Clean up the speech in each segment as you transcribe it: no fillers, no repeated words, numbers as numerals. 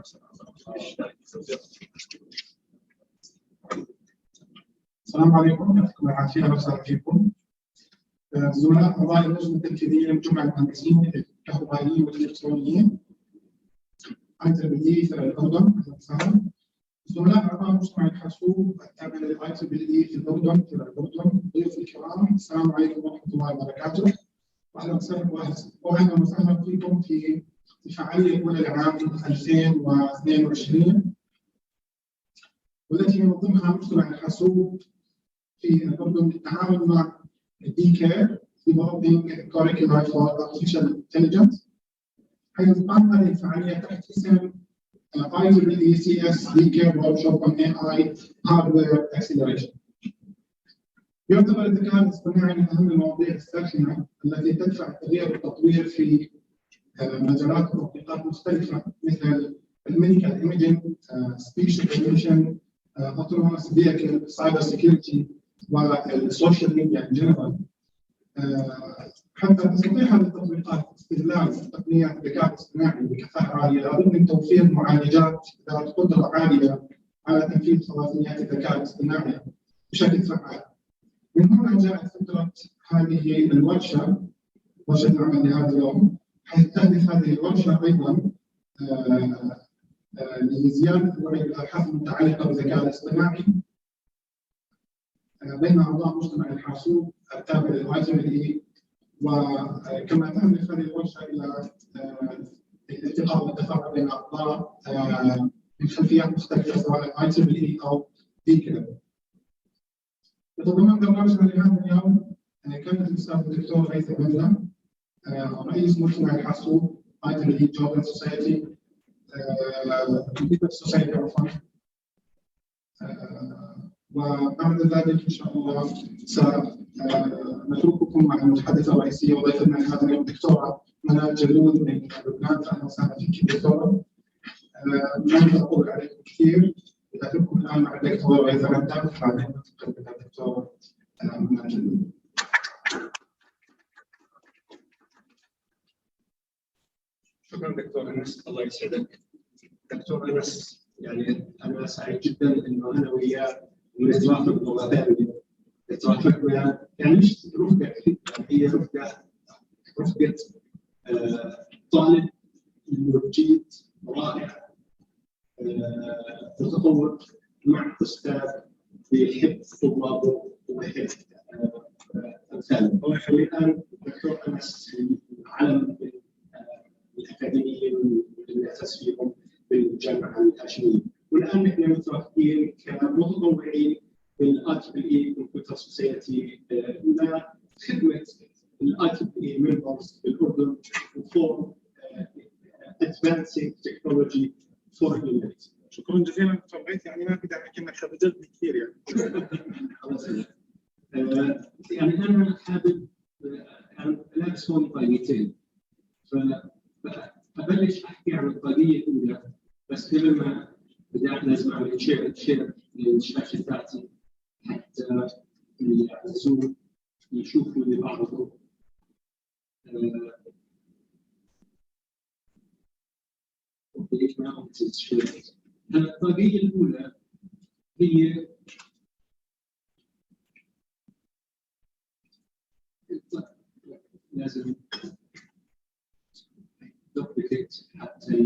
السلام عليكم، يعطيكم العافية، أهلا وسهلا فيكم. زملاء أعضاء اللجنة التنفيذية لمجمع المهندسين الكهربائيين والإلكترونيين IEEE في الأردن، أهلا وسهلا. زملاء أعضاء مجتمع الحاسوب التابع للIEEE في الأردن ضيوف الكرام، السلام عليكم ورحمة الله وبركاته. وأهلا وسهلا فيكم في الفعالية الأولى لعام 2022 والتي ينظمها مجتمع الحاسوب في الأردن بالتعاون مع DeCAIR Developing Curricula for Artificial Intelligence، حيث تقام هذه الفعالية تحت اسم IEEE CS DeCAIR Workshop on AI Hardware Acceleration. يعتبر الذكاء الاصطناعي من أهم المواضيع الساخنة التي تدفع التغيير والتطوير في مجالات وتطبيقات مختلفة مثل الميديكال ايميجينج، سبيش ريكوجنيشن، autonomous vehicle، cyber security والسوشيال ميديا ان جنرال. حتى تستطيع هذه التطبيقات استغلال تقنيات الذكاء الاصطناعي بكفاءة عالية لابد من توفير معالجات ذات قدرة عالية على تنفيذ خوارزميات الذكاء الاصطناعي بشكل فعال. من هنا جاءت فكرة هذه الورشة، ورشة العمل لهذا اليوم، حيث تهدف هذه الورشة أيضا لزيادة الوعي بالأبحاث المتعلقة بالذكاء الاصطناعي بين أعضاء مجتمع الحاسوب التابع للIEEE، وكما تهدف هذه الورشة إلى الالتقاء والتفاعل بين أعضاء من خلفيات مختلفة سواء IEEE أو DeCAIR. تتضمن برنامجنا لهذا اليوم كانت الأستاذ الدكتور رئيس المجلس رئيس مجتمع الحاسوب IEEE Jordan Society Computer Society عفوا، وبعد ذلك إن شاء الله سنترككم مع المتحدثة الرئيسية وضيفتنا هذا اليوم الدكتورة منال جلود من لبنان. فأهلا وسهلا فيك دكتورة. لا أطول عليكم كثير، أترككم الآن مع الدكتورة وإذا نبدأ فبعدين ننتقل إلى الدكتورة منال جلود. شكرا دكتور أنس، الله يسعدك. دكتور أنس، يعني أنا سعيد جدا إنه أنا وياه نترافق مرة ثانية. نترافق يعني مش رفقة، يعني هي رفقة طالب جيد رائع متطور مع أستاذ بيحب طلابه وبيحب أمثاله. الله يخليه. الآن دكتور أنس علم الأكاديميين واللي أسس فيهم بالجامعة الهاشمية، والآن نحن متوافقين كمتطوعين بالIEEE Computer Society لخدمة الIEEE members بالأردن for advancing technology for humanity. شكرا جزيلا دكتور رئيس، يعني ما في داعي كأنك خرجتني كثير يعني. يعني أنا حابب لابس هون طاقيتين، فأبلش أحكي عن الطاقية الأولى، بس قبل ما بدي لازم أعمل شير للشاشة بتاعتي حتى اللي يعزون يشوفوا اللي بعرضه. ليش ما أعمل شير؟ الطاقية الأولى هي لازم دوبليكيت حتى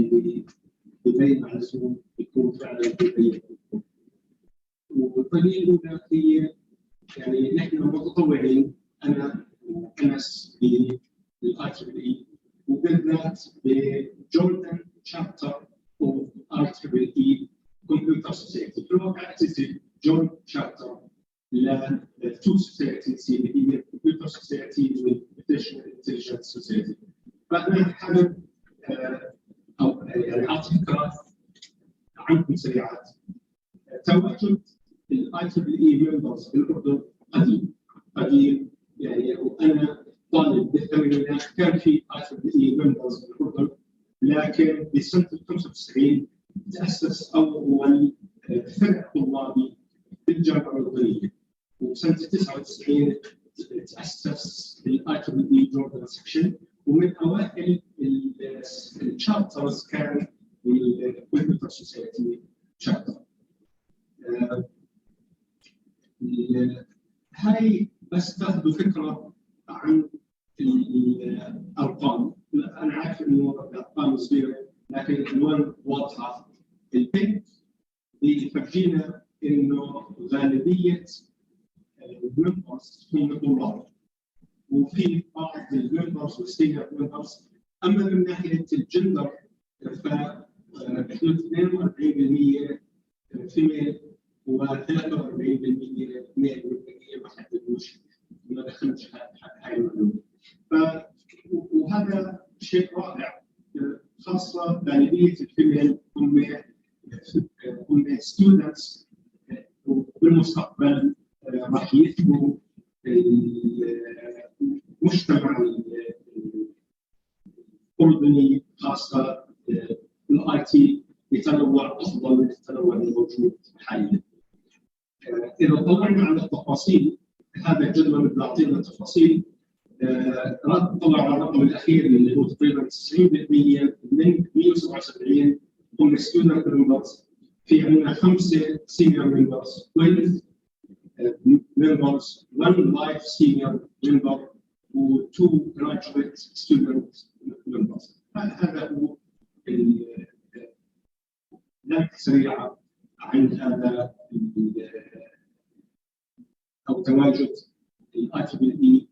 يبين على الزوم يكون فعلا يبين. والطريقه الاولى هي يعني نحن متطوعين، انا وانس بالIEEE وبالذات بجوردن شابتر اوف IEEE كمبيوتر سوسايتي. في الواقع اسسي جوينت شابتر لتو سوسايتيز اللي هي الكمبيوتر سوسايتي والارتفيشال انتليجنس سوسايتي. فانا حابب او يعني اعطي فكره عنكم سريعات. تواجد الIEEE ممبرز بالاردن قديم يعني، وانا طالب بالثمانينات كان في IEEE ممبرز بالاردن، لكن بسنه 95 تاسس اول فرع طلابي بالجامعه الاردنيه، وسنه 99 تاسس الIEEE جوردن سكشن، ومن اوائل الشابترز كان والكمبيوتر سوسايتي شابتر. هاي بس تاخذوا فكره عن الارقام. انا عارف انه الارقام صغيره لكن الالوان واضحه. البينك بيفرجينا انه غالبيه الممبرز هم طلاب، وفي بعض الممبرز والسينيور ممبرز. اما من ناحيه الجندر ف 42% فيميل و43% ميل، والبقيه ما حددوش، ما دخلتش هاي المعلومه. وهذا شيء رائع، خاصه غالبيه الفيميل هم ستودنتس وبالمستقبل راح يفيدوا المجتمع الاردني، خاصه الاي تي بتنوع افضل من التنوع الموجود حاليا. اذا طلعنا على التفاصيل، هذا الجدول بيعطينا تفاصيل. طلع على الرقم الاخير اللي هو تقريبا 90% من 177 هم ستودنت ممبرز. في عندنا 5 سينيور ممبرز، 12 members, 1 life senior member و2 graduate student members. هذا هو لمحة سريعة عن هذا أو تواجد IEEE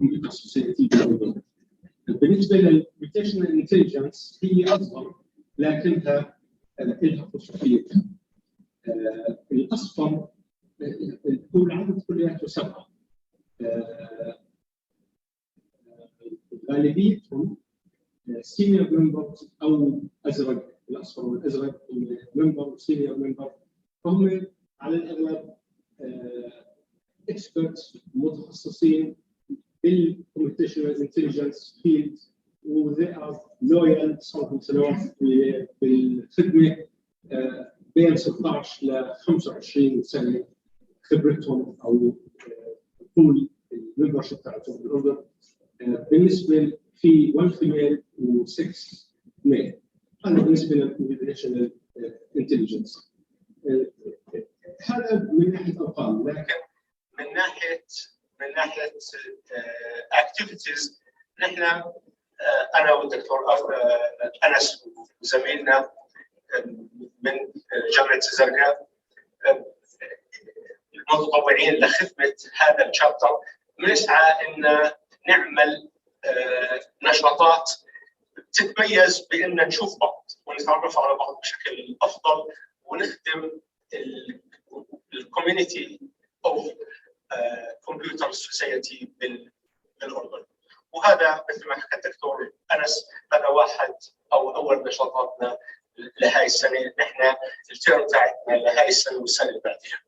Computer Society. بالنسبة للcomputational intelligence هي أصغر لكنها لها خصوصيتها. الأصفر هو العدد كلياته 7. غالبيتهم سينيور ممبرز او ازرق، الاصفر والازرق ممبر وسينيور ممبر، هم على الاغلب اكسبرتس متخصصين بالكمبيوتيشنال انتليجنس فيلد، وذي ار لويال، صاروا سنوات بالخدمه، بين 16 ل 25 سنه خبرتهم او طول الممبرشيب تاعتهم بالاردن. بالنسبه في 1 فيميل و6 ميل. هذا بالنسبه للكمبيوتيشنال انتليجنس. هذا من ناحيه ارقام، لكن من ناحيه اكتيفيتيز نحن انا والدكتور انس زميلنا من جامعه الزرقاء متطوعين لخدمه هذا الشابتر. بنسعى ان نعمل نشاطات تتميز بان نشوف بعض ونتعرف على بعض بشكل افضل، ونخدم الكوميونتي اوف كمبيوتر سوسايتي بالاردن. وهذا مثل ما حكى الدكتور انس، هذا واحد او اول نشاطاتنا لهي السنه. نحن التيرم تاعتنا لهي السنه والسنه اللي بعدها.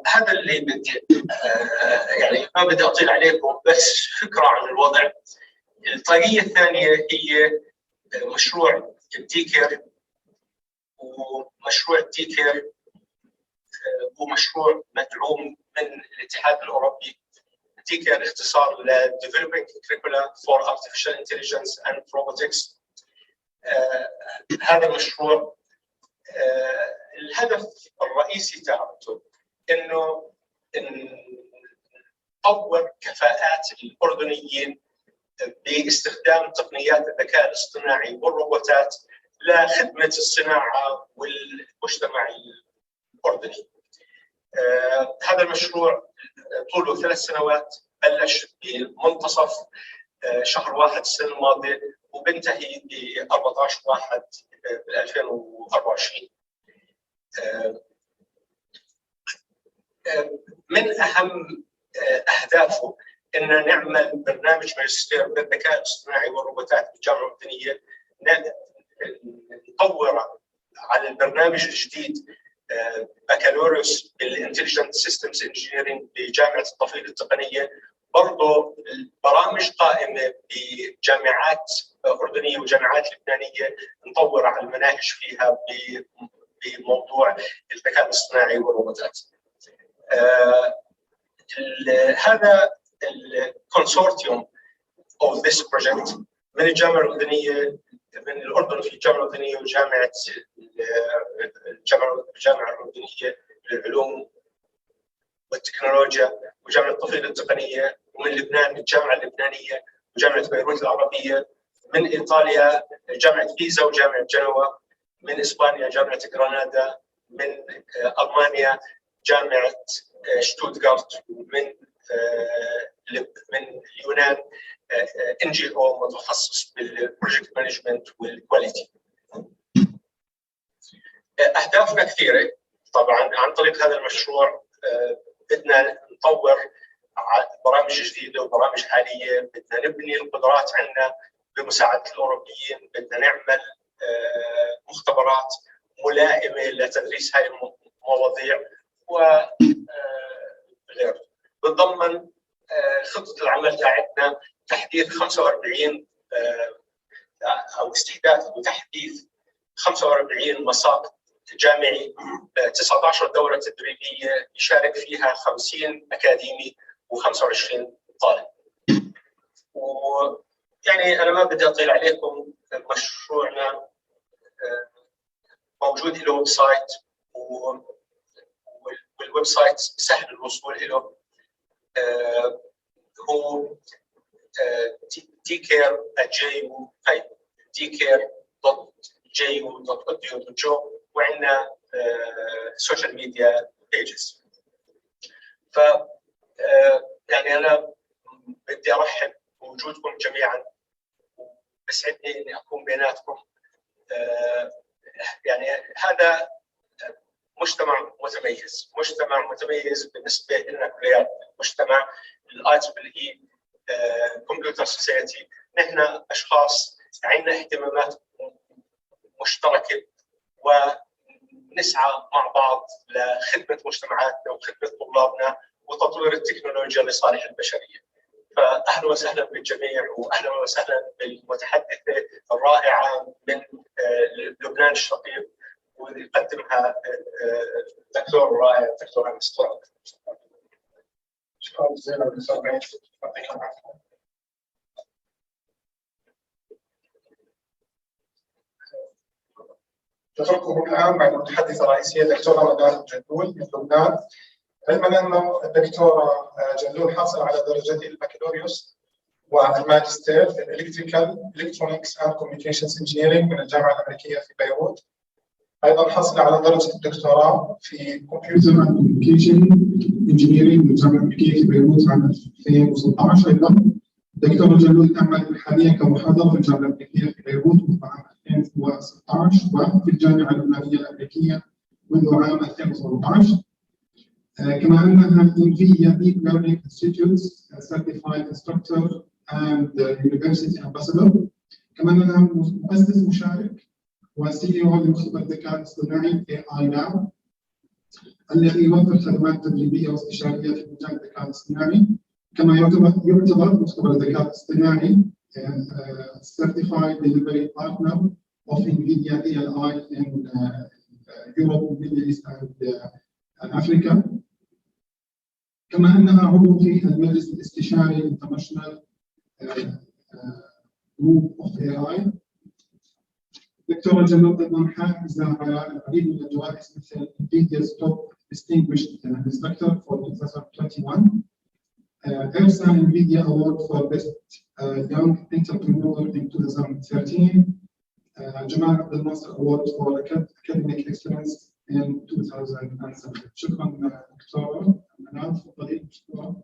هذا اللي بدي يعني ما بدي اطيل عليكم، بس فكره عن الوضع. الطريقه الثانيه هي مشروع DeCAIR، ومشروع DeCAIR هو مشروع مدعوم من الاتحاد الاوروبي. DeCAIR اختصار ل Developing Curricula for Artificial Intelligence and Robotics. هذا المشروع الهدف الرئيسي تاعته انه نطور كفاءات الاردنيين باستخدام تقنيات الذكاء الاصطناعي والروبوتات لخدمه الصناعه والمجتمع الاردني. هذا المشروع طوله 3 سنوات، بلش بمنتصف شهر 1 السنه الماضيه وبنتهي ب 14/1/2024. من اهم اهدافه ان نعمل برنامج ماجستير بالذكاء الاصطناعي والروبوتات بالجامعه الاردنيه، نطور على البرنامج الجديد بكالوريوس بالانتليجنت سيستمز انجينيرنج بجامعه الطفيل التقنيه. برضه البرامج قائمه بجامعات اردنيه وجامعات لبنانيه، نطور على المناهج فيها بموضوع الذكاء الاصطناعي والروبوتات. هذا الكونسورتيوم of this project من الجامعة الأردنية، من الأردن في الجامعة الأردنية وجامعة الجامعة الأردنية للعلوم والتكنولوجيا وجامعة طفيل التقنية، ومن لبنان الجامعة اللبنانية وجامعة بيروت العربية، من إيطاليا جامعة بيزا وجامعة جنوة، من إسبانيا جامعة غرناطة، من ألمانيا جامعة شتوتغارت، ومن اليونان NGO متخصص بالبروجكت مانجمنت والكواليتي. أهدافنا كثيرة طبعا عن طريق هذا المشروع. بدنا نطور برامج جديدة وبرامج حالية، بدنا نبني القدرات عندنا بمساعدة الأوروبيين، بدنا نعمل مختبرات ملائمة لتدريس هاي المواضيع وغيره. بتضمن خطة العمل تاعتنا تحديث 45 أو استحداث وتحديث 45 مساق جامعي، 19 دورة تدريبية يشارك فيها 50 أكاديمي و25 طالب. ويعني أنا ما بدي أطيل عليكم، مشروعنا موجود له ويب سايت، والويب سايت سهل الوصول له. هو DCAIR.ju.edu.jo، وعندنا سوشيال ميديا بيجز. ف يعني انا بدي ارحب بوجودكم جميعا، وبسعدني اني اكون بيناتكم. يعني هذا مجتمع متميز بالنسبه لنا كليات، مجتمع الIEEE كمبيوتر سوسايتي. نحن اشخاص عندنا اهتمامات مشتركه، ونسعى مع بعض لخدمه مجتمعاتنا وخدمه طلابنا وتطوير التكنولوجيا لصالح البشريه. فاهلا وسهلا بالجميع، واهلا وسهلا بالمتحدثه الرائعه من لبنان الشقيق، ويقدمها الدكتور الرائع الدكتور انس. شكرا جزيلا دكتور بعيد، يعطيك العافيه. نترككم الان مع المتحدثه الرئيسيه الدكتوره مدام جلول من لبنان. علما انه الدكتوره جلول حاصله على درجتي البكالوريوس والماجستير في الكترونكس اند كوميونيكيشنز انجينيرنج من الجامعه الامريكيه في بيروت. ايضا حصل على درجه الدكتوراه في كمبيوتر اند كوميونيكيشن انجينيرنج من الجامعه الامريكيه في بيروت عام 2016. ايضا الدكتوره جلول تعمل حاليا كمحاضره في الجامعه الامريكيه في بيروت منذ عام 2016، وفي الجامعه اللبنانيه الامريكيه منذ عام 2018. كما انها NVIDIA Deep Learning Institute Certified Instructor and University Ambassador. كما انها مؤسس مشارك وسي او لمختبر الذكاء الاصطناعي AI Now، الذي يوفر خدمات تدريبيه واستشاريه في مجال الذكاء الاصطناعي. كما يعتبر مختبر الذكاء الاصطناعي Certified Delivery Partner of NVIDIA DLI in Europe, Middle East and Africa. كما انها عضو في المجلس الاستشاري International Group of AI. دكتورة جلول أيضا حائزة على العديد من الجوائز مثل NVIDIA's Top Distinguished Instructor for 2021, ERSA NVIDIA Award for Best Young Entrepreneur in 2013, Jamal Abdel Nasser Award for Academic Excellence in 2007. شكرا دكتورة. الآن تفضلي دكتورة.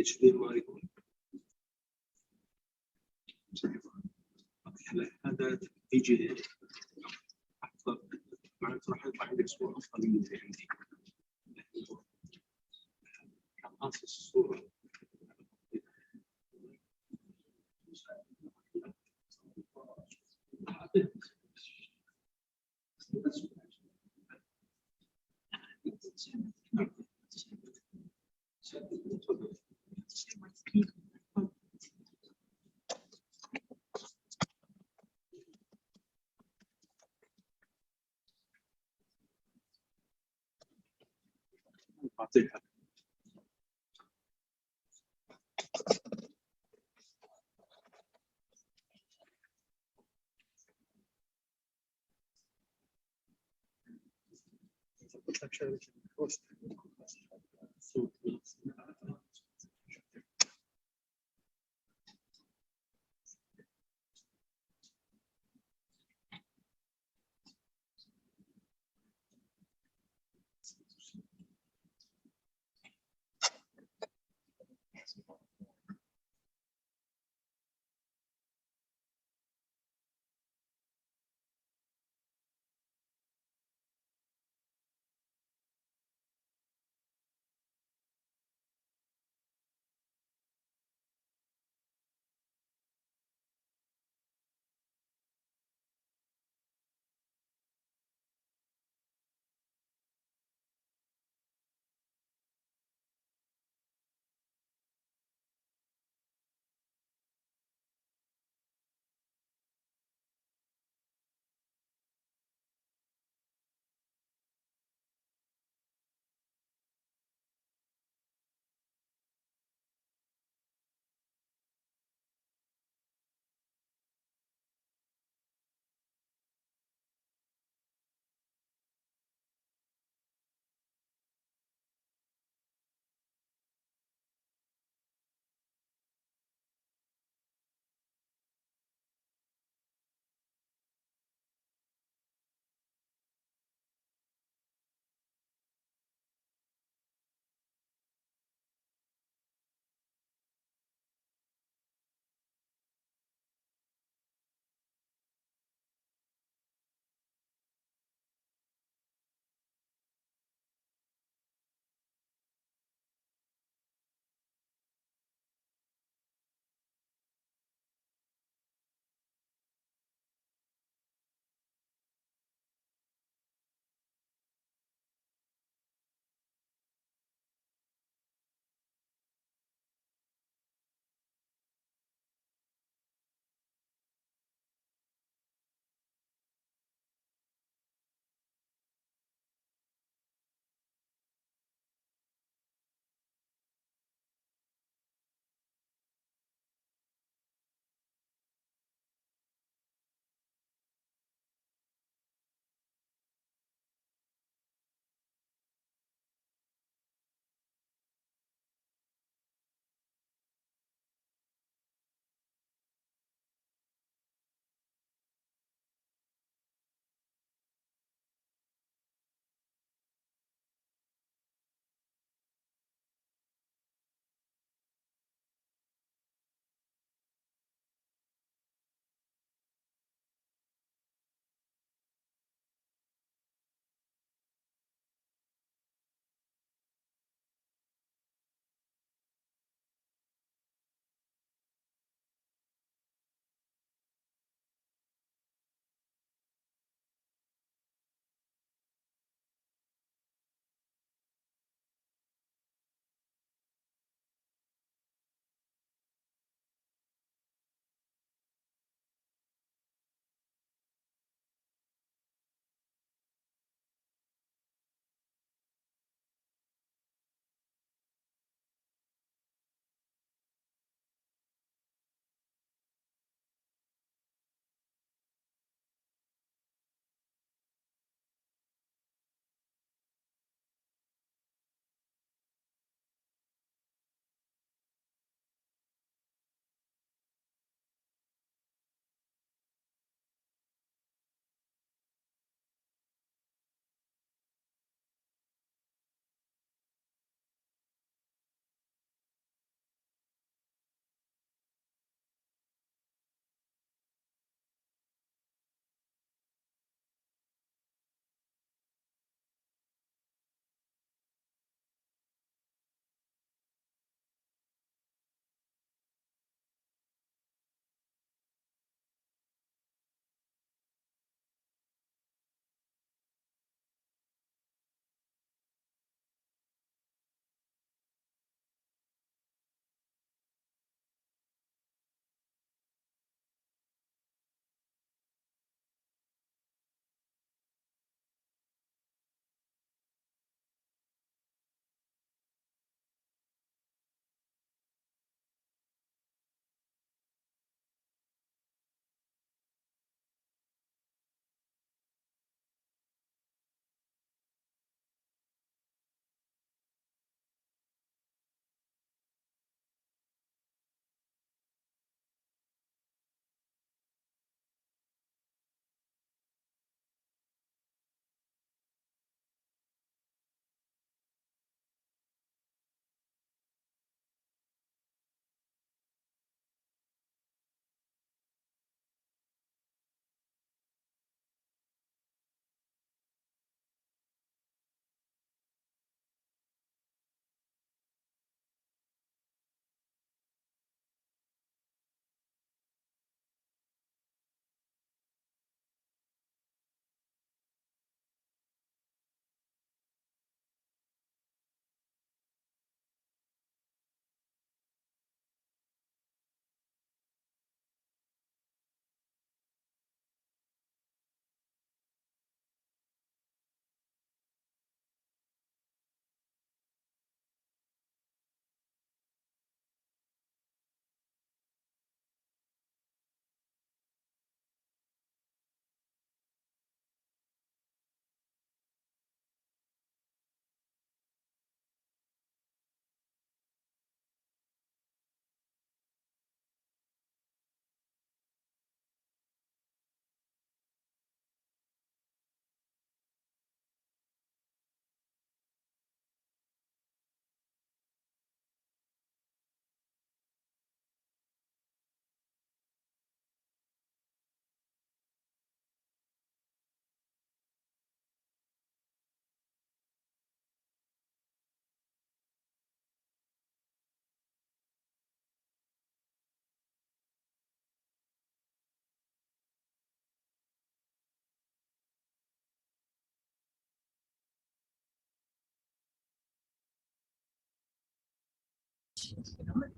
HDMI هذا يجي أفضل، معناته راح يطلع عندك صورة أفضل من اللي عندي. أقص الصورة 把这个。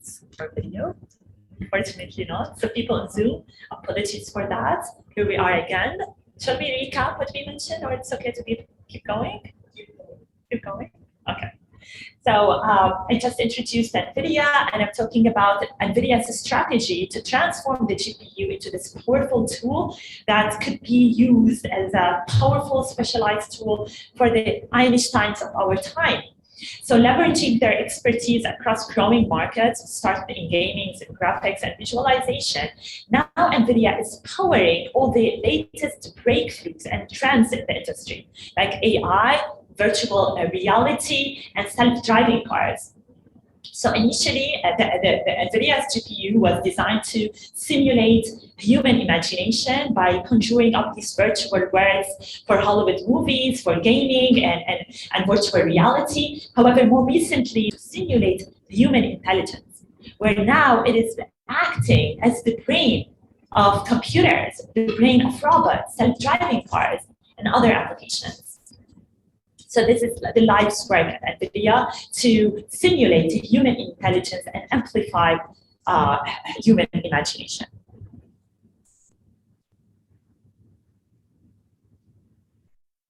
it's for video. Unfortunately not. So people on Zoom, apologies for that. Here we are again. Shall we recap what we mentioned, or it's okay to keep going? Keep going? Okay. So I just introduced NVIDIA, and I'm talking about NVIDIA's strategy to transform the GPU into this powerful tool that could be used as a powerful specialized tool for the Einsteins of our time. So leveraging their expertise across growing markets, starting in gaming, and graphics, and visualization, now NVIDIA is powering all the latest breakthroughs and trends in the industry, like AI, virtual reality, and self-driving cars. So initially, the NVIDIA's GPU was designed to simulate human imagination by conjuring up these virtual worlds for Hollywood movies, for gaming, and virtual reality. However, more recently, to simulate human intelligence, where now it is acting as the brain of computers, the brain of robots, self-driving cars, and other applications. So this is the life's work at NVIDIA to simulate human intelligence and amplify human imagination.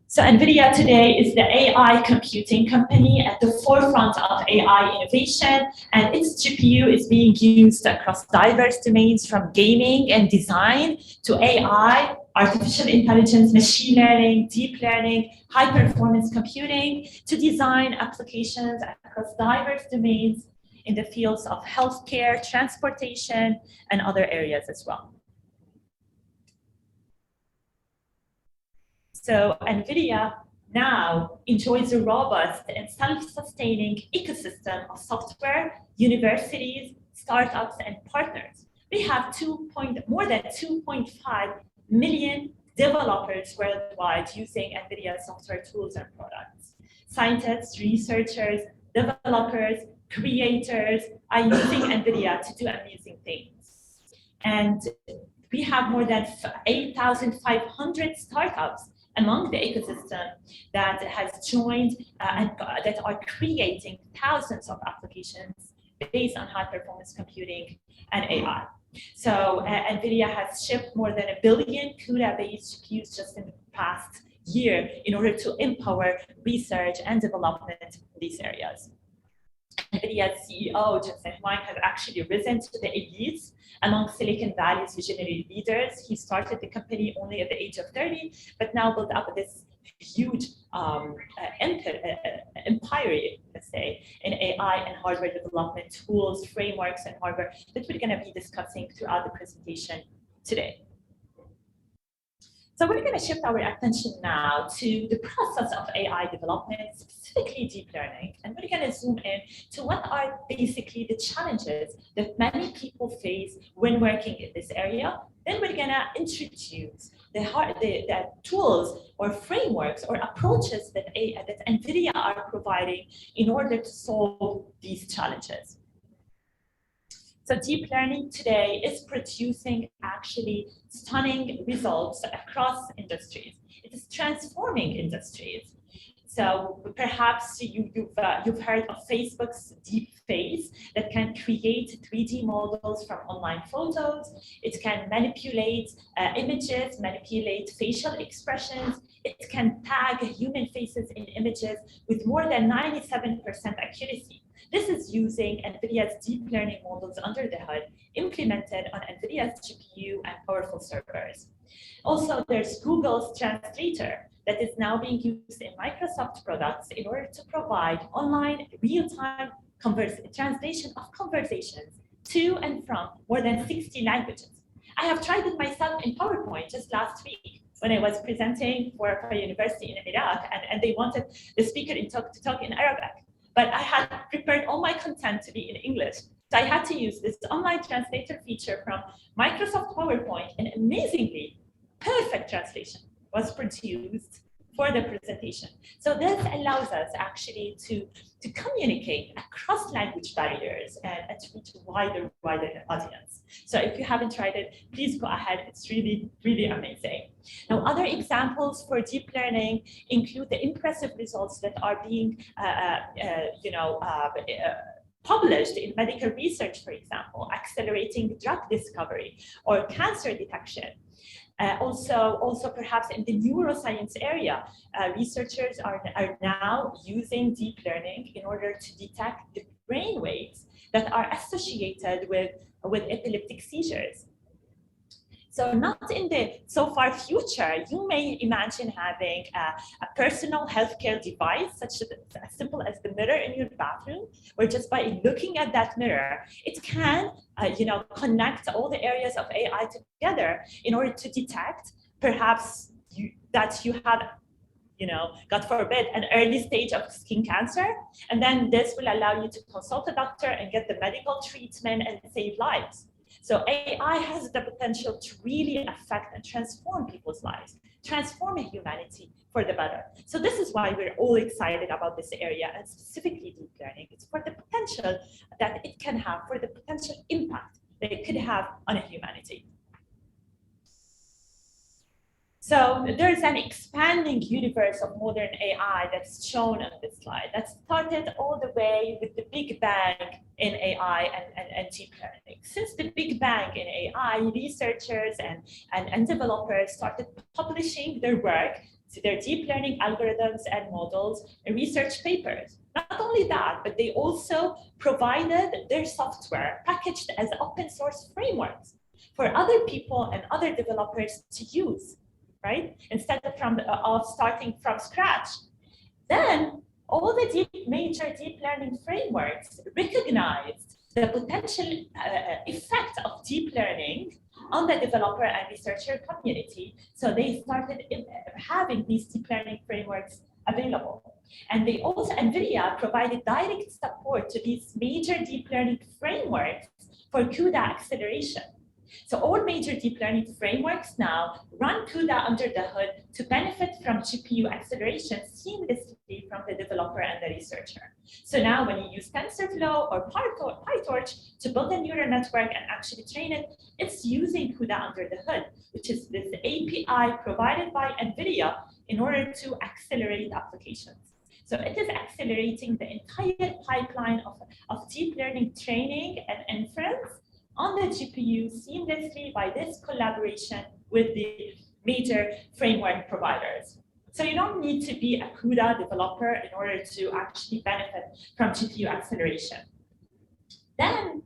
So NVIDIA today is the AI computing company at the forefront of AI innovation, and its GPU is being used across diverse domains from gaming and design to AI, artificial intelligence, machine learning, deep learning, high-performance computing, to design applications across diverse domains in the fields of healthcare, transportation, and other areas as well. So NVIDIA now enjoys a robust and self-sustaining ecosystem of software, universities, startups, and partners. We have more than 2.5 million developers worldwide using NVIDIA software tools and products. Scientists, researchers, developers, creators are using NVIDIA to do amazing things. And we have more than 8,500 startups among the ecosystem that has joined and that are creating thousands of applications based on high-performance computing and AI. So NVIDIA has shipped more than 1 billion CUDA-based GPUs just in the past year in order to empower research and development in these areas. NVIDIA's CEO, Jensen Huang, has actually risen to the elites among Silicon Valley's visionary leaders. He started the company only at the age of 30, but now built up this huge empire, let's say, in AI and hardware development tools, frameworks, and hardware that we're going to be discussing throughout the presentation today. So we're going to shift our attention now to the process of AI development, specifically deep learning, and we're going to zoom in to what are basically the challenges that many people face when working in this area. Then we're going to introduce the tools or frameworks or approaches that NVIDIA are providing in order to solve these challenges. So deep learning today is producing actually stunning results across industries. It is transforming industries. So perhaps you've heard of Facebook's deep face that can create 3D models from online photos. It can manipulate images, manipulate facial expressions. It can tag human faces in images with more than 97% accuracy. This is using NVIDIA's deep learning models under the hood, implemented on NVIDIA's GPU and powerful servers. Also, there's Google's translator that is now being used in Microsoft products in order to provide online real-time translation of conversations to and from more than 60 languages. I have tried it myself in PowerPoint just last week when I was presenting for a university in Iraq, and they wanted the speaker to talk in Arabic. But I had prepared all my content to be in English. So I had to use this online translator feature from Microsoft PowerPoint, and amazingly, perfect translation was produced for the presentation. So this allows us actually to communicate across language barriers and to reach a wider audience. So if you haven't tried it, please go ahead. It's really, really amazing. Now, other examples for deep learning include the impressive results that are being published in medical research, for example, accelerating drug discovery or cancer detection. Also perhaps in the neuroscience area, researchers are now using deep learning in order to detect the brain waves that are associated with epileptic seizures. So not in the so far future, you may imagine having a personal healthcare device, such as simple as the mirror in your bathroom, where just by looking at that mirror, it can connect all the areas of AI together in order to detect perhaps that you have, God forbid, an early stage of skin cancer. And then this will allow you to consult a doctor and get the medical treatment and save lives. So AI has the potential to really affect and transform people's lives, transform humanity for the better. So this is why we're all excited about this area, and specifically deep learning. It's for the potential that it can have, for the potential impact that it could have on humanity. So there's an expanding universe of modern AI that's shown on this slide that started all the way with the Big Bang in AI and deep learning. Since the Big Bang in AI, researchers and developers started publishing their work, so their deep learning algorithms and models in research papers. Not only that, but they also provided their software packaged as open source frameworks for other people and other developers to use. Right? Instead of starting from scratch. Then all the major deep learning frameworks recognized the potential effect of deep learning on the developer and researcher community. So they started having these deep learning frameworks available. And they also, NVIDIA provided direct support to these major deep learning frameworks for CUDA acceleration. So all major deep learning frameworks now run CUDA under the hood to benefit from GPU acceleration seamlessly from the developer and the researcher. So now when you use TensorFlow or PyTorch to build a neural network and actually train it, it's using CUDA under the hood, which is this API provided by NVIDIA in order to accelerate applications. So it is accelerating the entire pipeline of deep learning training and inference on the GPU seamlessly by this collaboration with the major framework providers. So you don't need to be a CUDA developer in order to actually benefit from GPU acceleration. Then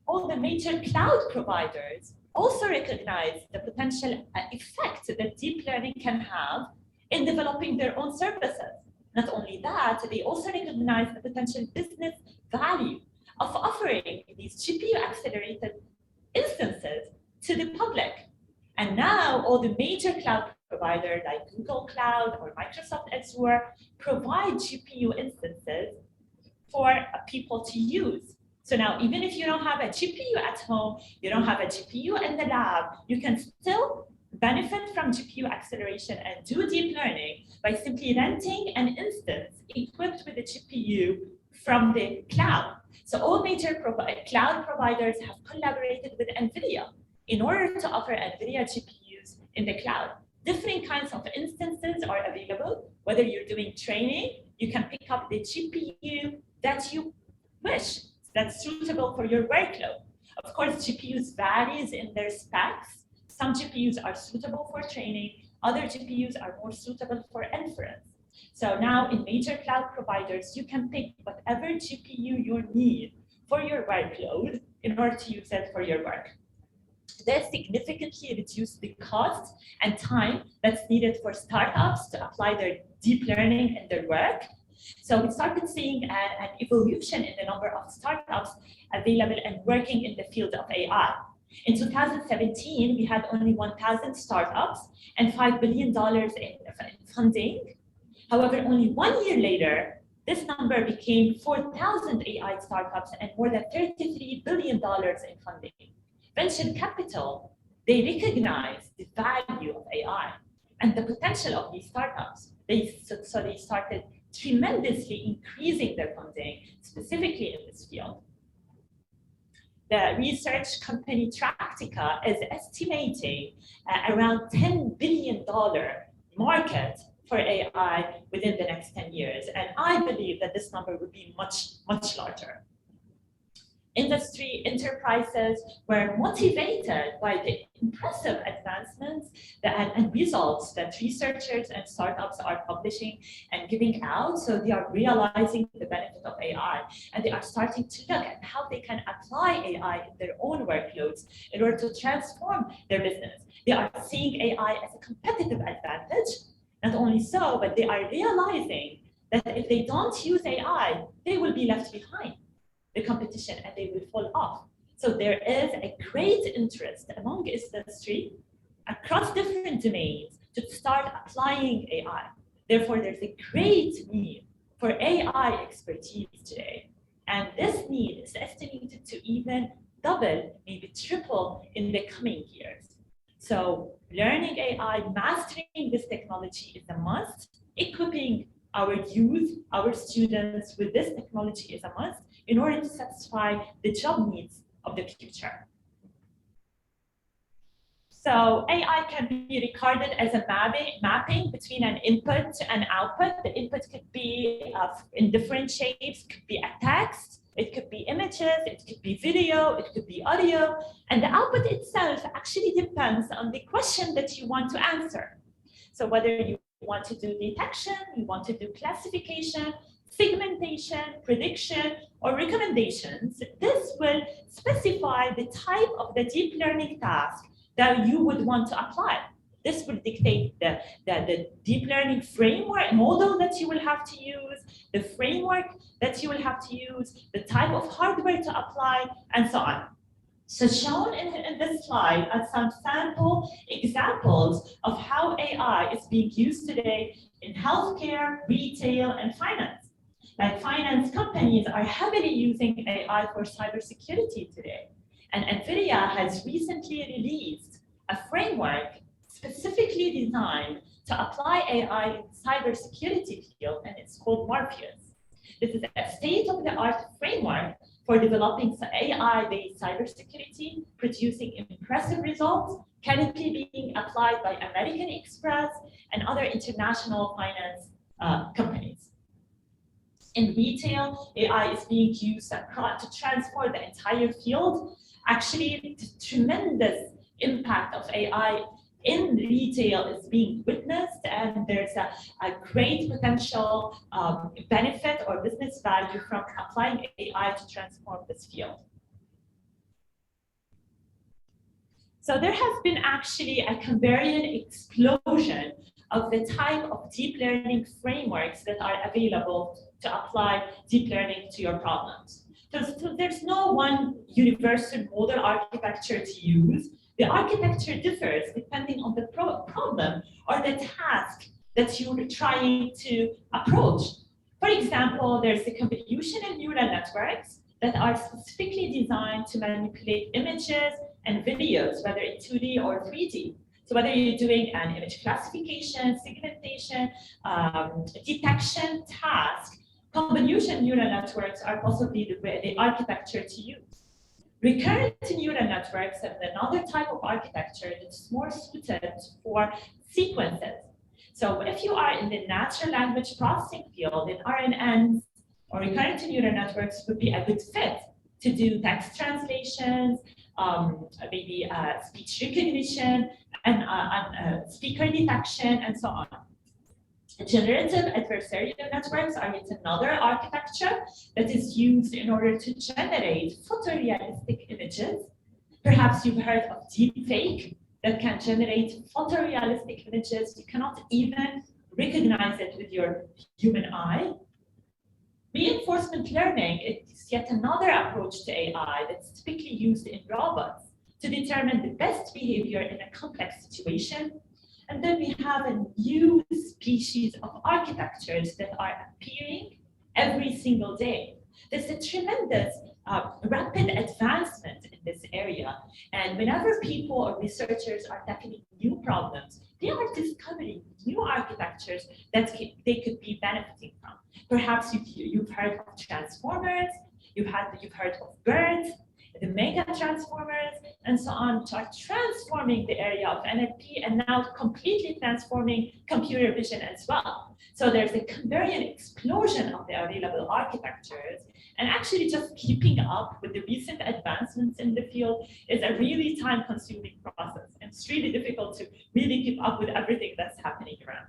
all the major cloud providers also recognize the potential effect that deep learning can have in developing their own services. Not only that, they also recognize the potential business value of offering these GPU-accelerated instances to the public. And now all the major cloud providers like Google Cloud or Microsoft Azure provide GPU instances for people to use. So now even if you don't have a GPU at home, you don't have a GPU in the lab, you can still benefit from GPU acceleration and do deep learning by simply renting an instance equipped with a GPU from the cloud. So all major cloud providers have collaborated with NVIDIA in order to offer NVIDIA GPUs in the cloud. Different kinds of instances are available. Whether you're doing training, you can pick up the GPU that you wish, that's suitable for your workload. Of course, GPUs varies in their specs. Some GPUs are suitable for training, other GPUs are more suitable for inference. So now in major cloud providers, you can pick whatever GPU you need for your workload in order to use it for your work. This significantly reduced the cost and time that's needed for startups to apply their deep learning in their work. So we started seeing an evolution in the number of startups available and working in the field of AI. In 2017, we had only 1,000 startups and $5 billion in funding. However, only 1 year later, this number became 4,000 AI startups and more than $33 billion in funding. Venture capital, they recognize the value of AI and the potential of these startups. So they started tremendously increasing their funding, specifically in this field. The research company Tractica is estimating around $10 billion market for AI within the next 10 years. And I believe that this number would be much, much larger. industry enterprises were motivated by the impressive advancements and results that researchers and startups are publishing and giving out. So they are realizing the benefit of AI, and they are starting to look at how they can apply AI in their own workloads in order to transform their business. They are seeing AI as a competitive advantage. Not only so, but they are realizing that if they don't use AI, they will be left behind the competition and they will fall off. So there is a great interest among industry across different domains to start applying AI. Therefore, there's a great need for AI expertise today. And this need is estimated to even double, maybe triple in the coming years. So learning AI, mastering this technology is a must. Equipping our youth, our students with this technology is a must in order to satisfy the job needs of the future. So AI can be regarded as a mapping between an input and output. The input could be in different shapes, could be a text, it could be images, it could be video, it could be audio, and the output itself actually depends on the question that you want to answer. So whether you want to do detection, you want to do classification, segmentation, prediction, or recommendations, this will specify the type of the deep learning task that you would want to apply. This will dictate the deep learning framework model that you will have to use, the framework that you will have to use, the type of hardware to apply, and so on. So shown in this slide are some sample examples of how AI is being used today in healthcare, retail, and finance. Like finance companies are heavily using AI for cybersecurity today. And NVIDIA has recently released a framework specifically designed to apply AI in the cybersecurity field, and it's called Morpheus. This is a state-of-the-art framework for developing AI-based cybersecurity, producing impressive results, currently being applied by American Express and other international finance companies. In retail, AI is being used to transform the entire field. Actually, the tremendous impact of AI in retail is being witnessed, and there's a great potential benefit or business value from applying AI to transform this field. So there has been actually a Cambrian explosion of the type of deep learning frameworks that are available to apply deep learning to your problems. So there's no one universal model architecture to use. The architecture differs depending on the problem or the task that you're trying to approach. For example, there's the convolutional neural networks that are specifically designed to manipulate images and videos, whether in 2D or 3D. So whether you're doing an image classification, segmentation, detection task, convolutional neural networks are possibly the architecture to use. Recurrent neural networks have another type of architecture that's more suited for sequences. So if you are in the natural language processing field, then RNNs or recurrent neural networks would be a good fit to do text translations, maybe speech recognition, and speaker detection, and so on. Generative adversarial networks are yet another architecture that is used in order to generate photorealistic images. Perhaps you've heard of deepfake that can generate photorealistic images. You cannot even recognize it with your human eye. Reinforcement learning is yet another approach to AI that's typically used in robots to determine the best behavior in a complex situation. And then we have a new species of architectures that are appearing every single day. There's a tremendous rapid advancement in this area. And whenever people or researchers are tackling new problems, they are discovering new architectures that they could be benefiting from. Perhaps you've heard of transformers, you've heard of birds. the mega transformers, and so on, which are transforming the area of NLP and now completely transforming computer vision as well. So there's a very explosion of the available architectures, and actually just keeping up with the recent advancements in the field is a really time-consuming process. And it's really difficult to really keep up with everything that's happening around.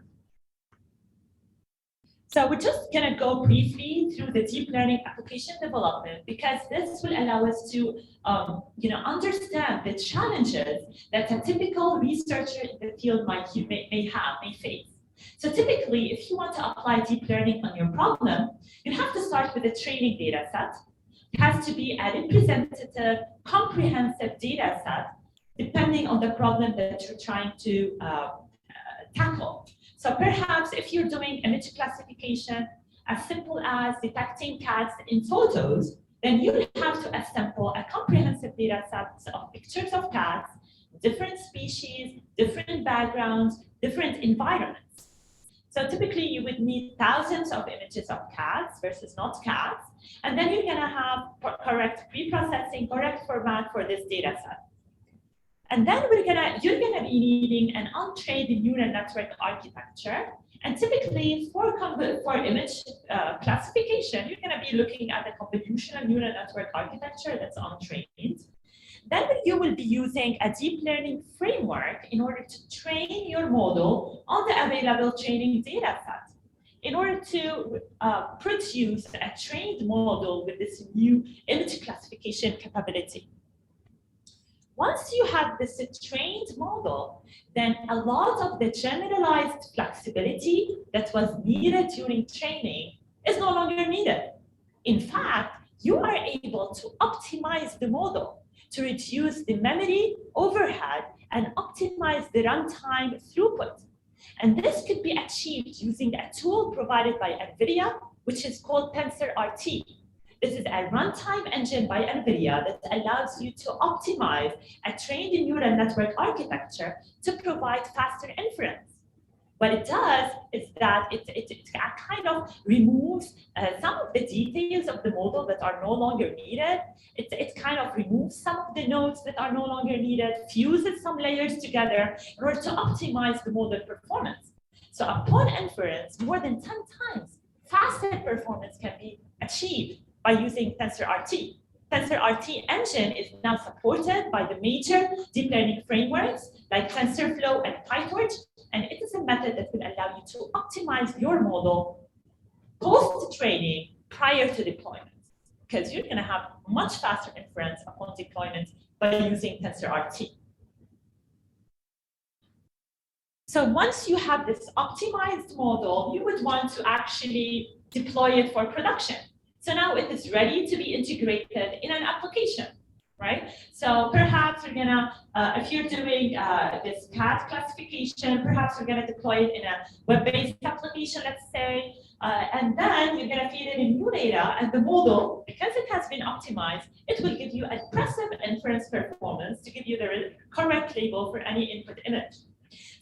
So we're just going to go briefly through the deep learning application development, because this will allow us to understand the challenges that a typical researcher in the field may face. So typically, if you want to apply deep learning on your problem, you have to start with a training data set. It has to be a representative, comprehensive data set, depending on the problem that you're trying to tackle. So perhaps if you're doing image classification as simple as detecting cats in photos, then you have to assemble a comprehensive data set of pictures of cats, different species, different backgrounds, different environments. So typically you would need thousands of images of cats versus not cats, and then you're gonna have correct pre-processing, correct format for this data set. And then you're gonna be needing an untrained neural network architecture. And typically for image classification, you're gonna be looking at the convolutional neural network architecture that's untrained. Then you will be using a deep learning framework in order to train your model on the available training data set, in order to produce a trained model with this new image classification capability. Once you have this trained model, then a lot of the generalized flexibility that was needed during training is no longer needed. In fact, you are able to optimize the model to reduce the memory overhead and optimize the runtime throughput. And this could be achieved using a tool provided by NVIDIA, which is called TensorRT. This is a runtime engine by NVIDIA that allows you to optimize a trained neural network architecture to provide faster inference. What it does is that it kind of removes some of the details of the model that are no longer needed. It kind of removes some of the nodes that are no longer needed, fuses some layers together in order to optimize the model performance. So upon inference, more than 10 times faster performance can be achieved by using TensorRT. TensorRT engine is now supported by the major deep learning frameworks like TensorFlow and PyTorch, and it is a method that will allow you to optimize your model post-training prior to deployment, because you're going to have much faster inference upon deployment by using TensorRT. So once you have this optimized model, you would want to actually deploy it for production. So now it is ready to be integrated in an application, right? So perhaps you're gonna, if you're doing this cat classification, perhaps you're gonna deploy it in a web-based application, let's say, and then you're gonna feed it in new data, and the model, because it has been optimized, it will give you impressive inference performance to give you the correct label for any input image.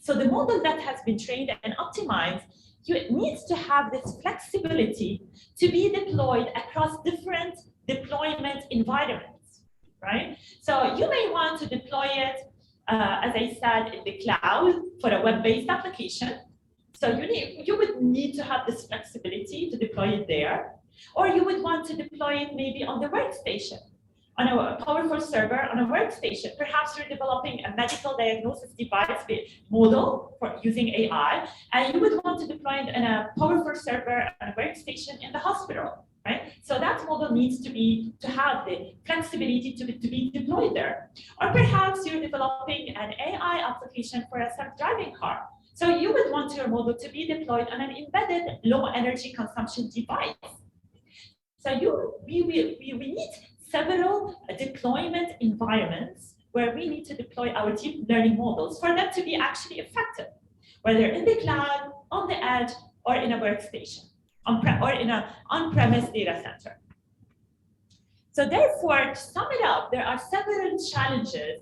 So the model that has been trained and optimized, it needs to have this flexibility to be deployed across different deployment environments, right? So you may want to deploy it, as I said, in the cloud for a web-based application. So you would need to have this flexibility to deploy it there, or you would want to deploy it maybe on the workstation, on a powerful server on a workstation. Perhaps you're developing a medical diagnosis device model for using AI, and you would want to deploy it in a powerful server on a workstation in the hospital, right? So that model needs to have the flexibility to be deployed there. Or perhaps you're developing an AI application for a self-driving car. So you would want your model to be deployed on an embedded low energy consumption device. So we need several deployment environments where we need to deploy our deep learning models for them to be actually effective, whether in the cloud, on the edge, or in a workstation, or in an on-premise data center. So therefore, to sum it up, there are several challenges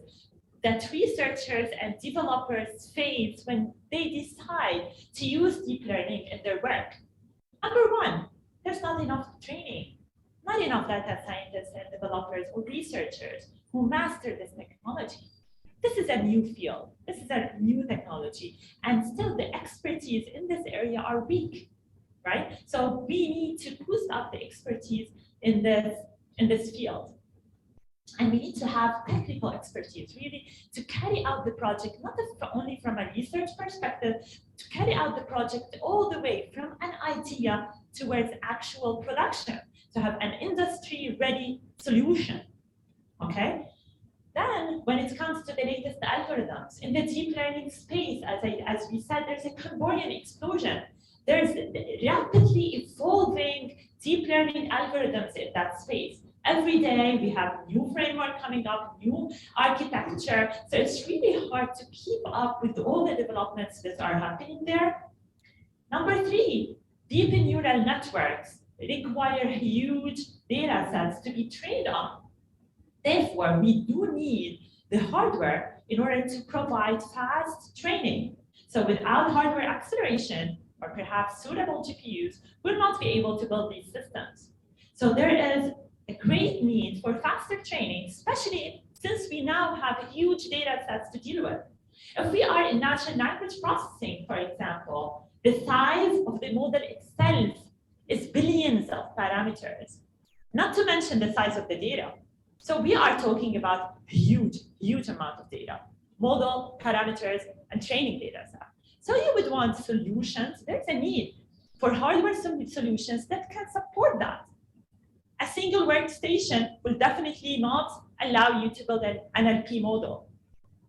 that researchers and developers face when they decide to use deep learning in their work. Number one, there's not enough training. Not enough data scientists scientists and developers or researchers who master this technology. This is a new field. This is a new technology. And still the expertise in this area are weak, right? So we need to boost up the expertise in this field. And we need to have technical expertise, really, to carry out the project, not only from a research perspective, to carry out the project all the way from an idea towards actual production, to have an industry-ready solution, okay? Then, when it comes to the latest algorithms, in the deep learning space, as we said, there's a Cambodian explosion. There's rapidly evolving deep learning algorithms in that space. Every day we have new framework coming up, new architecture. So it's really hard to keep up with all the developments that are happening there. Number three, deep neural networks require huge data sets to be trained on. Therefore, we do need the hardware in order to provide fast training. So without hardware acceleration, or perhaps suitable GPUs, we'll not be able to build these systems. So there is a great need for faster training, especially since we now have huge data sets to deal with. If we are in natural language processing, for example, the size of the model itself is billions of parameters, not to mention the size of the data. So we are talking about a huge, huge amount of data, model, parameters, and training data set. So you would want solutions. There's a need for hardware solutions that can support that. A single workstation will definitely not allow you to build an NLP model.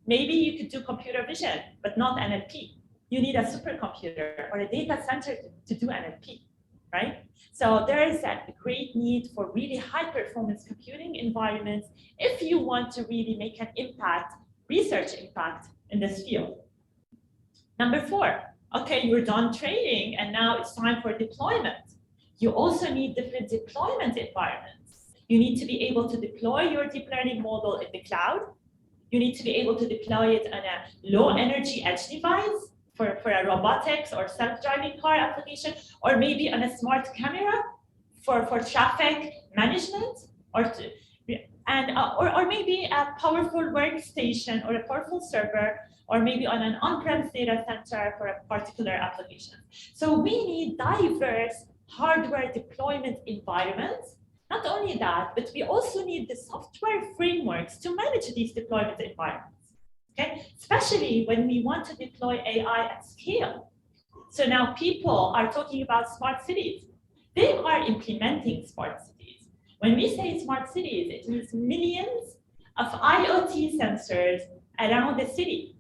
Maybe you could do computer vision, but not NLP. You need a supercomputer or a data center to do NLP, right? So there is a great need for really high performance computing environments if you want to really make an impact, research impact in this field. Number four, okay, you're done training and now it's time for deployment. You also need different deployment environments. You need to be able to deploy your deep learning model in the cloud. You need to be able to deploy it on a low energy edge device for a robotics or self-driving car application, or maybe on a smart camera for traffic management, or maybe a powerful workstation or a powerful server, or maybe on an on-premise data center for a particular application. So we need diverse hardware deployment environments. Not only that, but we also need the software frameworks to manage these deployment environments, okay? Especially when we want to deploy AI at scale. So now people are talking about smart cities. They are implementing smart cities. When we say smart cities, it means millions of IoT sensors around the city,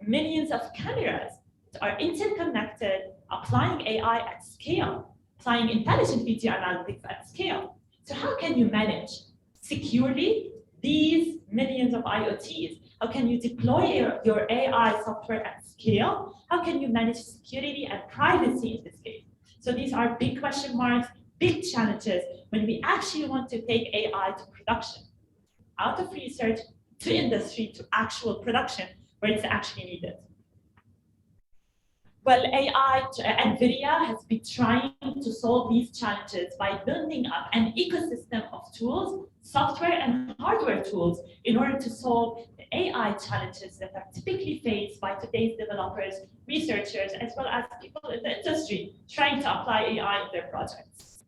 millions of cameras that are interconnected, applying AI at scale, applying intelligent video analytics at scale. So how can you manage securely these millions of IoTs? How can you deploy your AI software at scale? How can you manage security and privacy in this case? So these are big question marks, big challenges when we actually want to take AI to production, out of research to industry to actual production where it's actually needed. Well, NVIDIA has been trying to solve these challenges by building up an ecosystem of tools, software and hardware tools in order to solve the AI challenges that are typically faced by today's developers, researchers, as well as people in the industry trying to apply AI in their projects.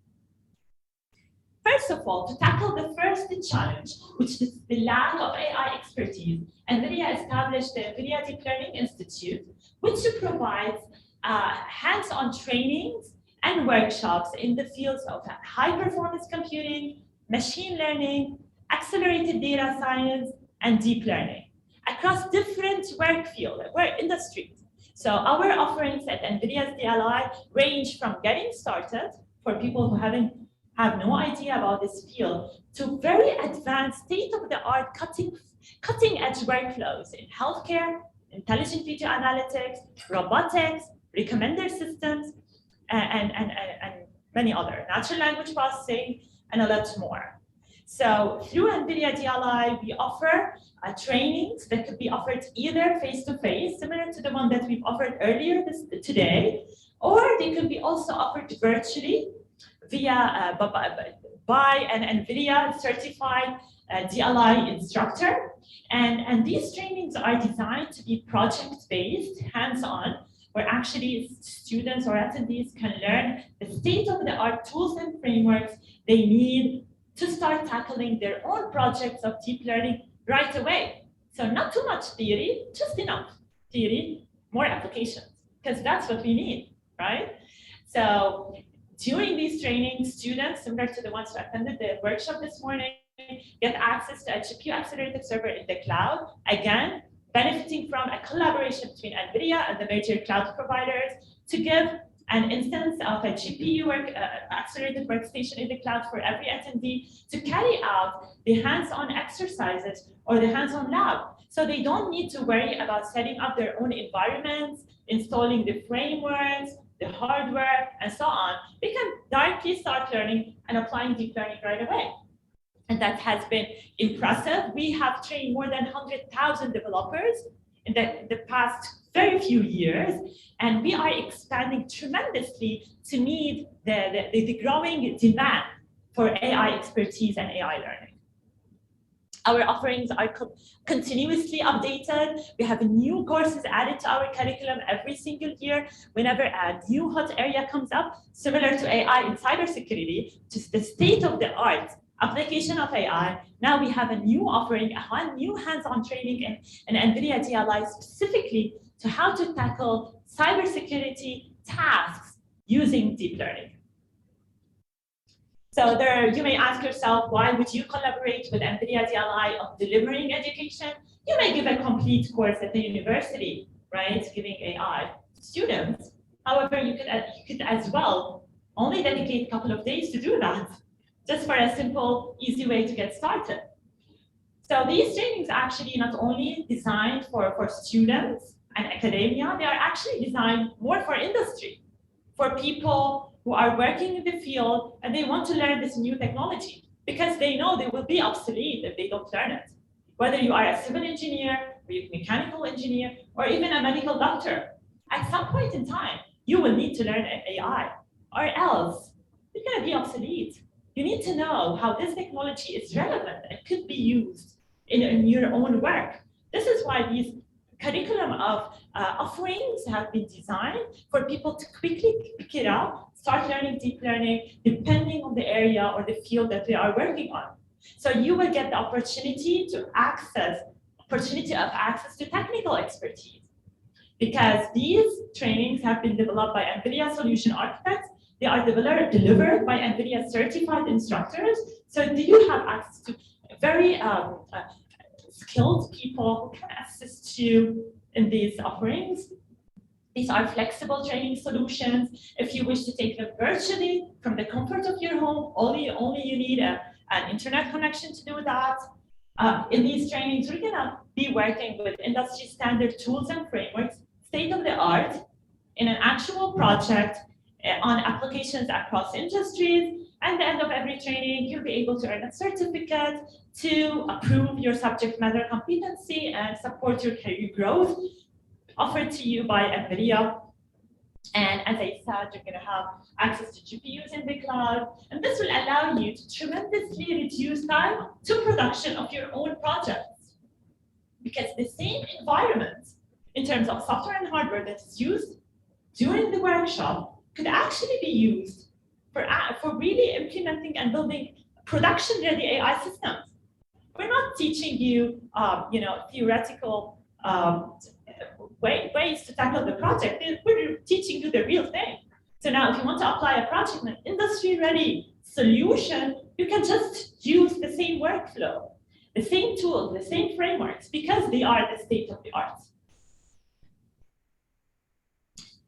First of all, to tackle the first challenge, which is the lack of AI expertise, NVIDIA established the NVIDIA Deep Learning Institute, which provides hands-on trainings and workshops in the fields of high-performance computing, machine learning, accelerated data science, and deep learning across different work industries. So our offerings at NVIDIA's DLI range from getting started for people who have no idea about this field to very advanced state-of-the-art cutting-edge workflows in healthcare, intelligent video analytics, robotics, recommender systems, and many other, natural language processing, and a lot more. So through NVIDIA DLI, we offer trainings that could be offered either face-to-face, similar to the one that we've offered earlier today, or they could be also offered virtually via by an NVIDIA certified DLI instructor. And these trainings are designed to be project-based, hands-on, where actually students or attendees can learn the state-of-the-art tools and frameworks they need to start tackling their own projects of deep learning right away. So not too much theory, just enough theory, more applications, because that's what we need, right? So during these trainings, students, similar to the ones who attended the workshop this morning, get access to a GPU-accelerated server in the cloud, again, benefiting from a collaboration between NVIDIA and the major cloud providers to give an instance of a GPU accelerated workstation in the cloud for every attendee to carry out the hands-on exercises or the hands-on lab. So they don't need to worry about setting up their own environments, installing the frameworks, the hardware, and so on. They can directly start learning and applying deep learning right away. And that has been impressive. We have trained more than 100,000 developers in the past very few years, and we are expanding tremendously to meet the growing demand for AI expertise and AI learning. Our offerings are continuously updated. We have new courses added to our curriculum every single year. Whenever a new hot area comes up, similar to AI in cybersecurity, just the state-of-the-art application of AI, now we have a new offering, a new hands-on training in NVIDIA DLI specifically to how to tackle cybersecurity tasks using deep learning. So there, you may ask yourself, why would you collaborate with NVIDIA DLI on delivering education? You may give a complete course at the university, right, giving AI to students. However, you could as well only dedicate a couple of days to do that, just for a simple, easy way to get started. So these trainings are actually not only designed for students and academia, they are actually designed more for industry, for people who are working in the field and they want to learn this new technology because they know they will be obsolete if they don't learn it. Whether you are a civil engineer, or a mechanical engineer, or even a medical doctor, at some point in time, you will need to learn AI, or else you're going to be obsolete. You need to know how this technology is relevant and could be used in your own work. This is why these curriculum of offerings have been designed for people to quickly pick it up, start learning deep learning, depending on the area or the field that they are working on. So you will get the opportunity of access to technical expertise, because these trainings have been developed by NVIDIA solution architects. They are delivered by NVIDIA certified instructors. So you have access to very skilled people who can assist you in these offerings. These are flexible training solutions. If you wish to take them virtually from the comfort of your home, only you need an internet connection to do that. In these trainings, we're gonna be working with industry standard tools and frameworks, state of the art, in an actual project on applications across industries. At the end of every training, you'll be able to earn a certificate to approve your subject matter competency and support your career growth, offered to you by NVIDIA. And as I said, you're going to have access to GPUs in the cloud, and this will allow you to tremendously reduce time to production of your own projects. Because the same environment, in terms of software and hardware that is used during the workshop, could actually be used for really implementing and building production-ready AI systems. We're not teaching you, theoretical ways to tackle the project. We're teaching you the real thing. So now, if you want to apply a project in an industry-ready solution, you can just use the same workflow, the same tools, the same frameworks, because they are the state of the art.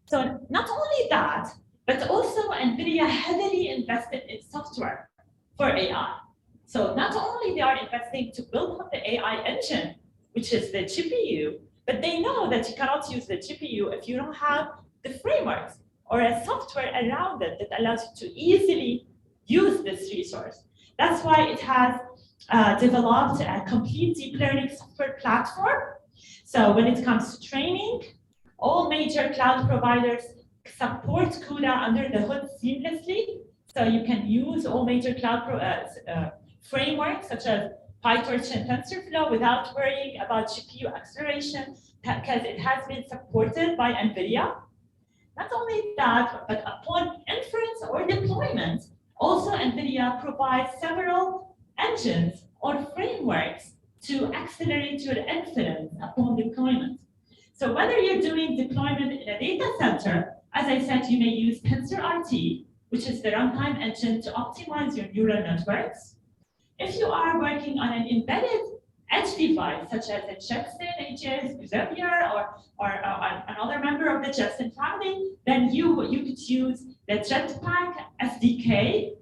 So not only that, but also NVIDIA heavily invested in software for AI. So not only they are investing to build up the AI engine, which is the GPU, but they know that you cannot use the GPU if you don't have the frameworks or a software around it that allows you to easily use this resource. That's why it has developed a complete deep learning software platform. So when it comes to training, all major cloud providers support CUDA under the hood seamlessly. So you can use all major cloud frameworks such as PyTorch and TensorFlow without worrying about GPU acceleration because it has been supported by NVIDIA. Not only that, but upon inference or deployment, also NVIDIA provides several engines or frameworks to accelerate your inference upon deployment. So whether you're doing deployment in a data center, as I said, you may use TensorRT, which is the runtime engine to optimize your neural networks. If you are working on an embedded edge device, such as a Jetson, Xavier, or another member of the Jetson family, then you could use the Jetpack SDK,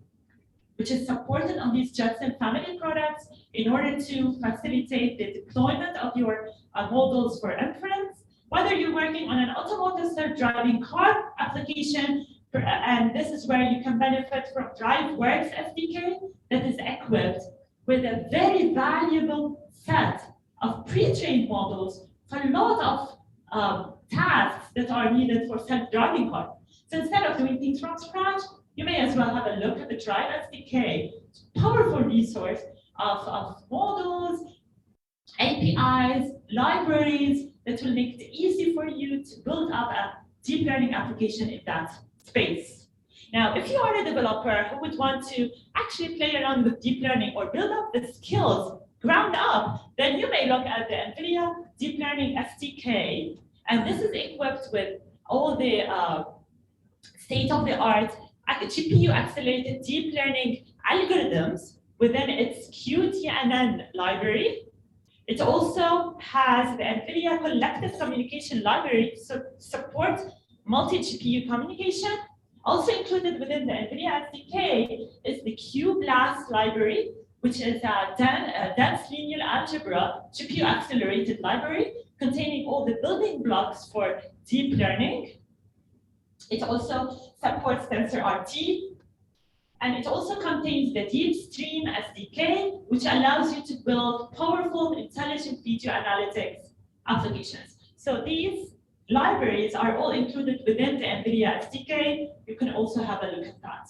which is supported on these Jetson family products in order to facilitate the deployment of your models for inference. Whether you're working on an automotive self-driving car application, and this is where you can benefit from DriveWorks SDK that is equipped with a very valuable set of pre-trained models for a lot of tasks that are needed for self-driving cars. So instead of doing things from scratch, you may as well have a look at the Drive SDK, powerful resource of models, APIs, libraries that will make it easy for you to build up a deep learning application in that space. Now, if you are a developer who would want to actually play around with deep learning or build up the skills ground up, then you may look at the NVIDIA Deep Learning SDK. And this is equipped with all the state-of-the-art GPU-accelerated deep learning algorithms within its QTNN library. It also has the NVIDIA Collective Communication Library to support multi-GPU communication. Also included within the NVIDIA SDK is the QBLAST library, which is a dense linear algebra GPU-accelerated library containing all the building blocks for deep learning. It also supports TensorRT, and it also contains the DeepStream SDK, which allows you to build powerful, intelligent video analytics applications. So these libraries are all included within the NVIDIA SDK. You can also have a look at that.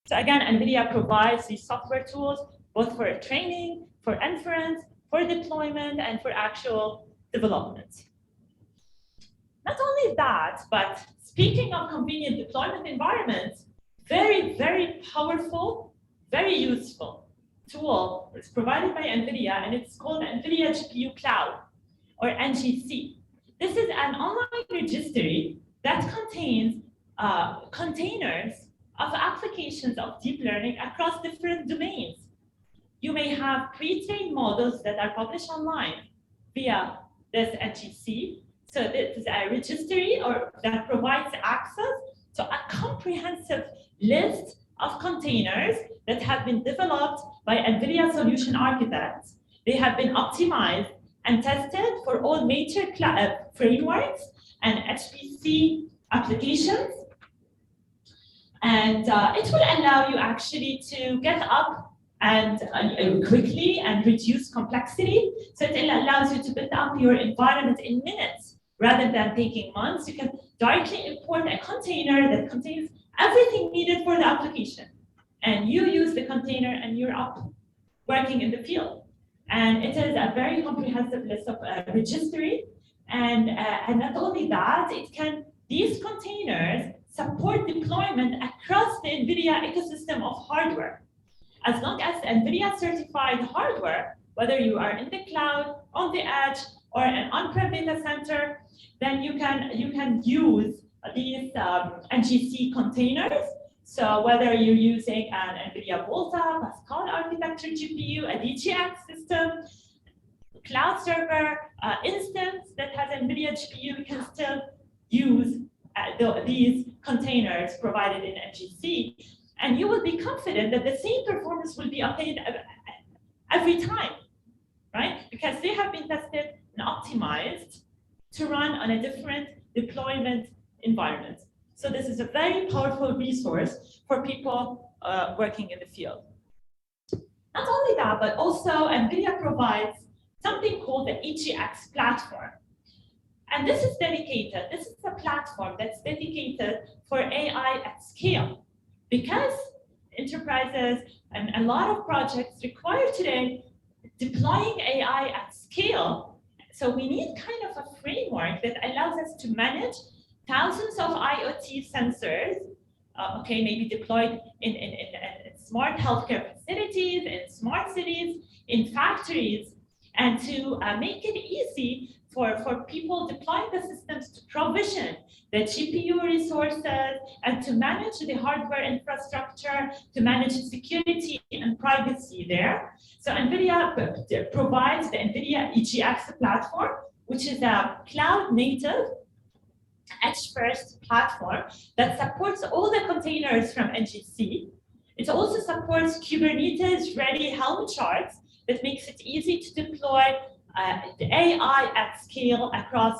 So again, NVIDIA provides these software tools both for training, for inference, for deployment, and for actual development. Not only that, but speaking of convenient deployment environments, very, very powerful, very useful tool is provided by NVIDIA, and it's called NVIDIA GPU Cloud, or NGC. This is an online registry that contains containers of applications of deep learning across different domains. You may have pre-trained models that are published online via this NGC. So this is a registry that provides access to a comprehensive list of containers that have been developed by NVIDIA solution architects. They have been optimized and tested for all major frameworks and HPC applications. And it will allow you actually to get up and quickly and reduce complexity. So it allows you to build up your environment in minutes rather than taking months. You can directly import a container that contains everything needed for the application. And you use the container and you're up working in the field. And it is a very comprehensive list of registry. And not only that, these containers support deployment across the NVIDIA ecosystem of hardware. As long as NVIDIA certified hardware, whether you are in the cloud, on the edge, or an on-prem data center, then you can use these NGC containers. So whether you're using an NVIDIA Volta, Pascal architecture GPU, a DGX system, cloud server instance that has NVIDIA GPU, you can still use these containers provided in NGC. And you will be confident that the same performance will be obtained every time, right? Because they have been tested and optimized to run on a different deployment environment. So this is a very powerful resource for people working in the field. Not only that, but also NVIDIA provides something called the EGX platform. And this is dedicated, this is a platform that's dedicated for AI at scale. Because enterprises and a lot of projects require today deploying AI at scale. So we need kind of a framework that allows us to manage thousands of IoT sensors, maybe deployed in smart healthcare facilities, in smart cities, in factories, and to make it easy for people deploying the systems to provision the GPU resources and to manage the hardware infrastructure, to manage security and privacy there. So NVIDIA provides the NVIDIA EGX platform, which is a cloud-native, edge-first platform that supports all the containers from NGC. It also supports Kubernetes-ready Helm charts that makes it easy to deploy the AI at scale across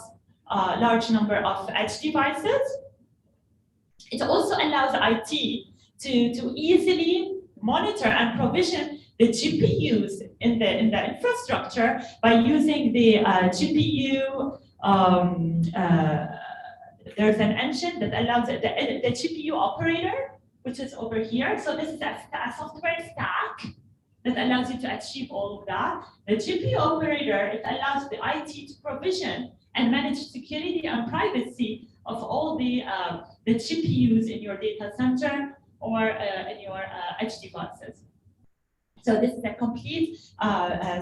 a large number of edge devices. It also allows IT to easily monitor and provision the GPUs in the infrastructure by using the GPU. There's an engine that allows the GPU operator, which is over here. So this is a software stack that allows you to achieve all of that. The GPU operator, it allows the IT to provision and manage security and privacy of all the GPUs in your data center or in your edge devices. So this is a complete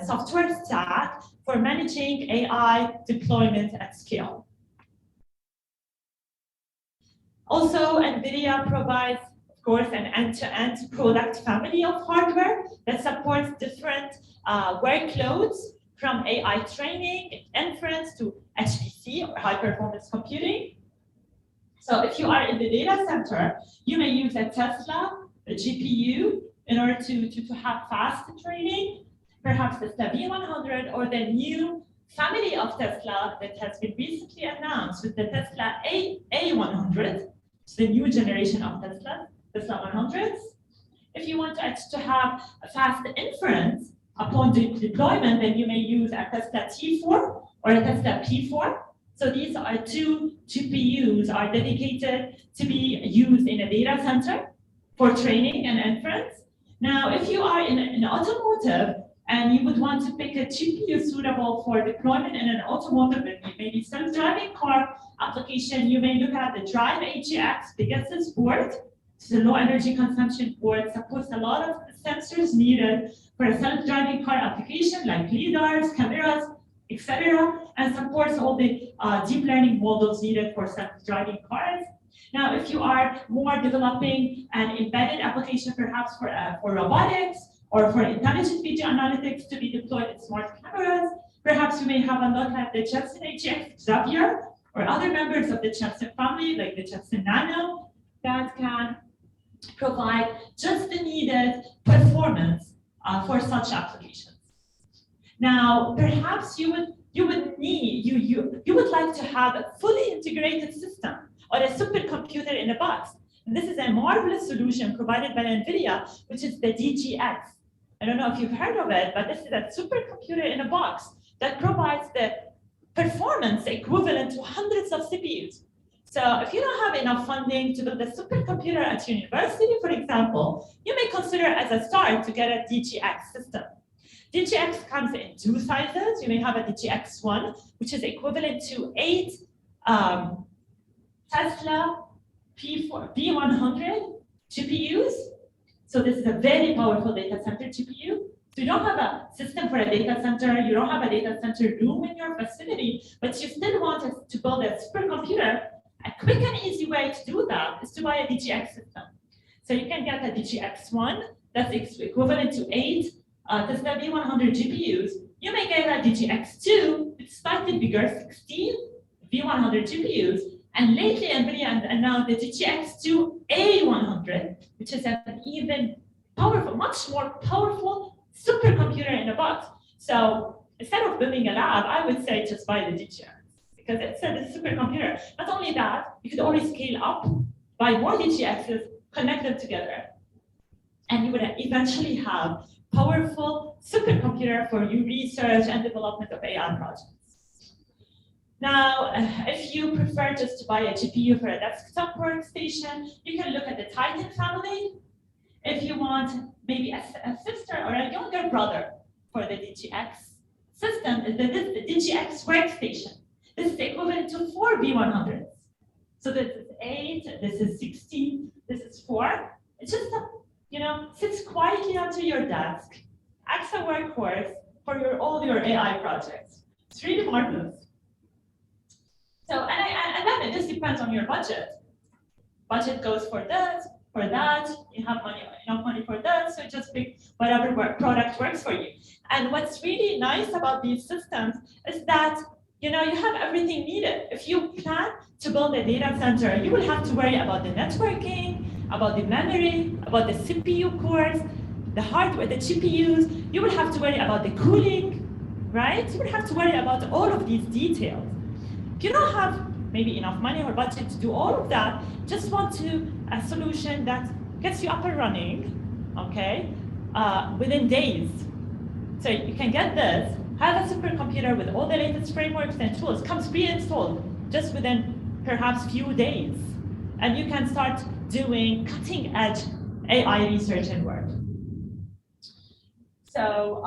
software stack for managing AI deployment at scale. Also, NVIDIA provides, of course, an end-to-end product family of hardware that supports different workloads from AI training, inference to HPC or high-performance computing. So if you are in the data center, you may use a Tesla, a GPU, in order to have fast training, perhaps the V100 or the new family of Tesla that has been recently announced with the Tesla A100, the new generation of Tesla 100s. If you want to have a fast inference upon deployment, then you may use a Tesla T4 or a Tesla P4. So these are two GPUs are dedicated to be used in a data center for training and inference. Now, if you are in an automotive and you would want to pick a GPU suitable for deployment in an automotive, maybe self-driving car application, you may look at the Drive AGX Pegasus board. It's a low energy consumption board, supports a lot of sensors needed for a self-driving car application like LiDARs, cameras, etc., and supports all the deep learning models needed for self-driving cars. Now, if you are more developing an embedded application, perhaps for robotics or for intelligent video analytics to be deployed in smart cameras, perhaps you may have a look at the Jetson AGX Xavier or other members of the Jetson family, like the Jetson Nano, that can provide just the needed performance for such applications. Now, perhaps you would like to have a fully integrated system or a supercomputer in a box. And this is a marvelous solution provided by NVIDIA, which is the DGX. I don't know if you've heard of it, but this is a supercomputer in a box that provides the performance equivalent to hundreds of CPUs. So if you don't have enough funding to build a supercomputer at your university, for example, you may consider as a start to get a DGX system. DGX comes in two sizes. You may have a DGX1, which is equivalent to 8 Tesla V100 GPUs. So this is a very powerful data center GPU. So you don't have a system for a data center, you don't have a data center room in your facility, but you still want to build a supercomputer. A quick and easy way to do that is to buy a DGX system. So you can get a DGX1 that's equivalent to 8 Tesla V100 GPUs. You may get a DGX2, it's slightly bigger, 16 V100 GPUs. And lately, NVIDIA announced the DGX2 A100, which is an even powerful, much more powerful supercomputer in a box. So instead of building a lab, I would say just buy the DGX because it's a supercomputer. Not only that, you could always scale up, buy more DGXs, connect them together, and you would eventually have powerful supercomputer for your research and development of AI projects. Now, if you prefer just to buy a GPU for a desktop workstation, you can look at the Titan family. If you want maybe a sister or a younger brother for the DGX system, the DGX workstation. This is equivalent to 4 V100s. So this is 8, this is 16, this is 4. It's just, sits quietly onto your desk, acts a workhorse for all your AI projects. It's really marvelous. So, and then it just depends on your budget. Budget goes for this, for that, you have enough money for that, so just pick whatever product works for you. And what's really nice about these systems is that you have everything needed. If you plan to build a data center, you will have to worry about the networking, about the memory, about the CPU cores, the hardware, the GPUs. You will have to worry about the cooling, right? You will have to worry about all of these details. If you don't have maybe enough money or budget to do all of that, just want a solution that gets you up and running, okay, within days. So you can get this, have a supercomputer with all the latest frameworks and tools, comes pre-installed just within perhaps few days. And you can start doing cutting-edge AI research and work. So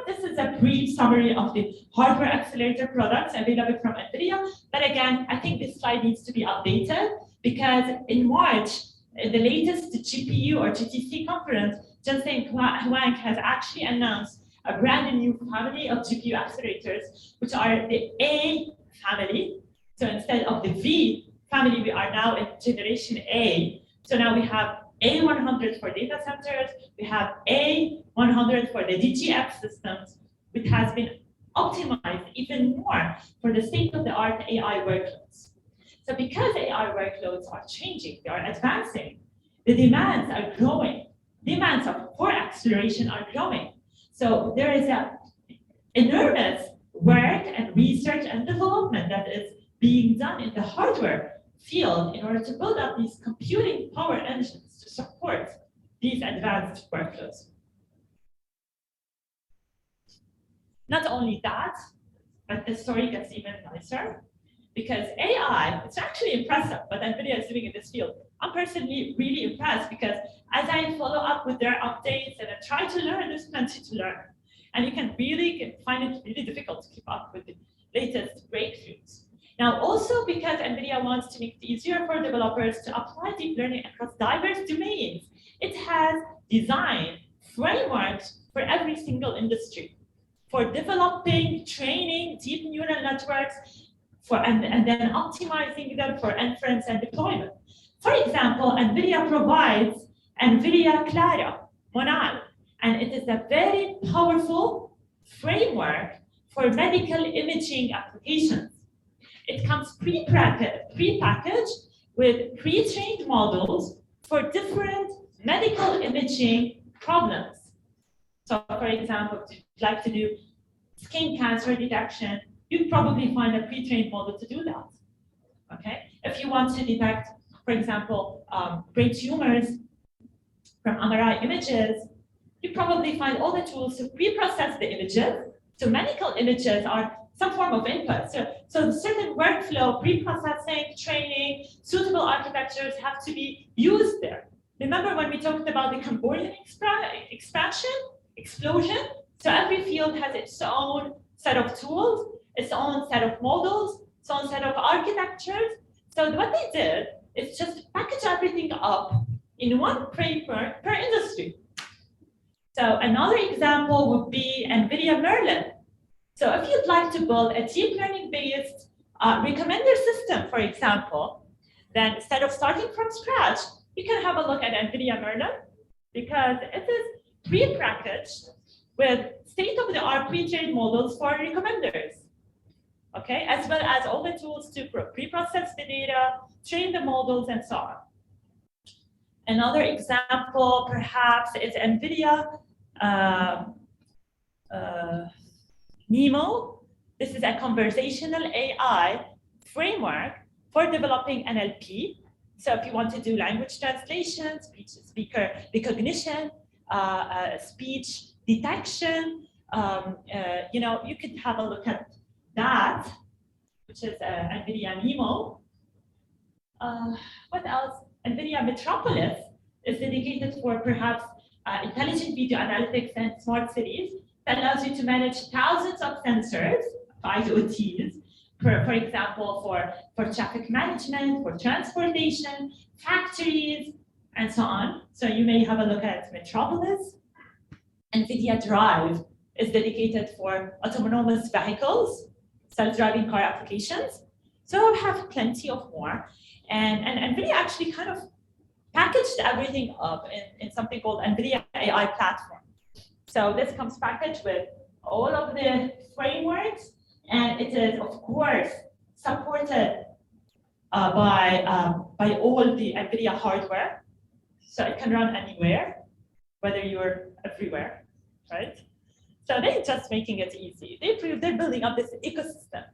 this is a brief summary of the hardware accelerator products available from NVIDIA. But again, I think this slide needs to be updated because in March, the latest GPU or GTC conference, Jensen Huang has actually announced a brand new family of GPU accelerators, which are the A family. So instead of the V family, we are now in generation A. So now we have A100 for data centers, we have A100 for the DGX systems, which has been optimized even more for the state-of-the-art AI workloads. So because AI workloads are changing, they are advancing, the demands are growing. Demands for acceleration are growing. So there is an enormous work and research and development that is being done in the hardware field in order to build up these computing power engines to support these advanced workloads. Not only that, but the story gets even nicer because AI, it's actually impressive what NVIDIA is doing in this field. I'm personally really impressed because as I follow up with their updates and I try to learn, there's plenty to learn. And you can really find it really difficult to keep up with the latest breakthroughs. Now, also because NVIDIA wants to make it easier for developers to apply deep learning across diverse domains, it has designed frameworks for every single industry for developing, training deep neural networks, and then optimizing them for inference and deployment. For example, NVIDIA provides NVIDIA Clara Monal, and it is a very powerful framework for medical imaging applications. It comes pre-packaged with pre-trained models for different medical imaging problems. So for example, if you'd like to do skin cancer detection, you'd probably find a pre-trained model to do that, okay? If you want to detect, for example, brain tumors from MRI images, you probably find all the tools to pre-process the images. So medical images are some form of input. So certain workflow, pre-processing, training, suitable architectures have to be used there. Remember when we talked about the Cambodian explosion? So every field has its own set of tools, its own set of models, its own set of architectures. So what they did is just package everything up in one framework per industry. So another example would be NVIDIA Merlin. So if you'd like to build a deep learning-based recommender system, for example, then instead of starting from scratch, you can have a look at NVIDIA Merlin because it is pre-packaged with state-of-the-art pre-trained models for recommenders, okay, as well as all the tools to pre-process the data, train the models, and so on. Another example, perhaps, is NVIDIA NeMo. This is a conversational AI framework for developing NLP. So if you want to do language translation, speaker recognition, speech detection, you could have a look at that which is NVIDIA NeMo. What else? NVIDIA Metropolis is dedicated for perhaps intelligent video analytics and smart cities that allows you to manage thousands of sensors, IoTs, for example, for traffic management, for transportation, factories, and so on. So you may have a look at Metropolis. NVIDIA Drive is dedicated for autonomous vehicles, self-driving car applications. So I have plenty of more. And NVIDIA actually kind of packaged everything up in something called NVIDIA AI platform. So this comes packaged with all of the frameworks, and it is, of course, supported by all the NVIDIA hardware. So it can run anywhere, whether you're everywhere, right? So they're just making it easy. They're building up this ecosystem.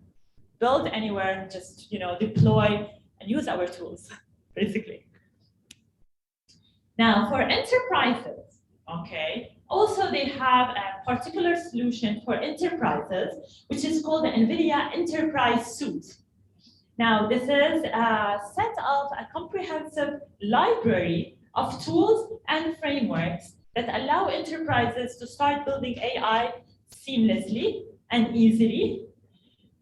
Build anywhere, just deploy and use our tools, basically. Now, for enterprises, okay, also they have a particular solution for enterprises, which is called the NVIDIA Enterprise Suite. Now, this is a set of a comprehensive library of tools and frameworks that allow enterprises to start building AI seamlessly and easily.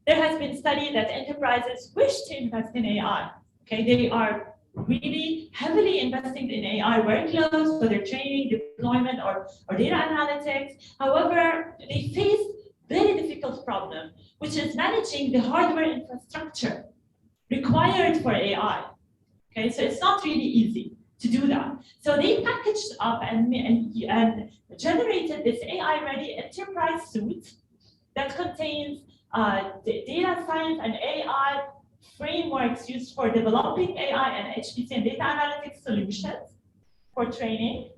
There has been studied that enterprises wish to invest in AI. Okay, they are really heavily investing in AI workloads, whether training, deployment, or data analytics. However, they face very difficult problem, which is managing the hardware infrastructure required for AI. Okay, so it's not really easy to do that. So they packaged up and generated this AI-ready enterprise suite that contains the data science and AI frameworks used for developing AI and HPC and data analytics solutions for training.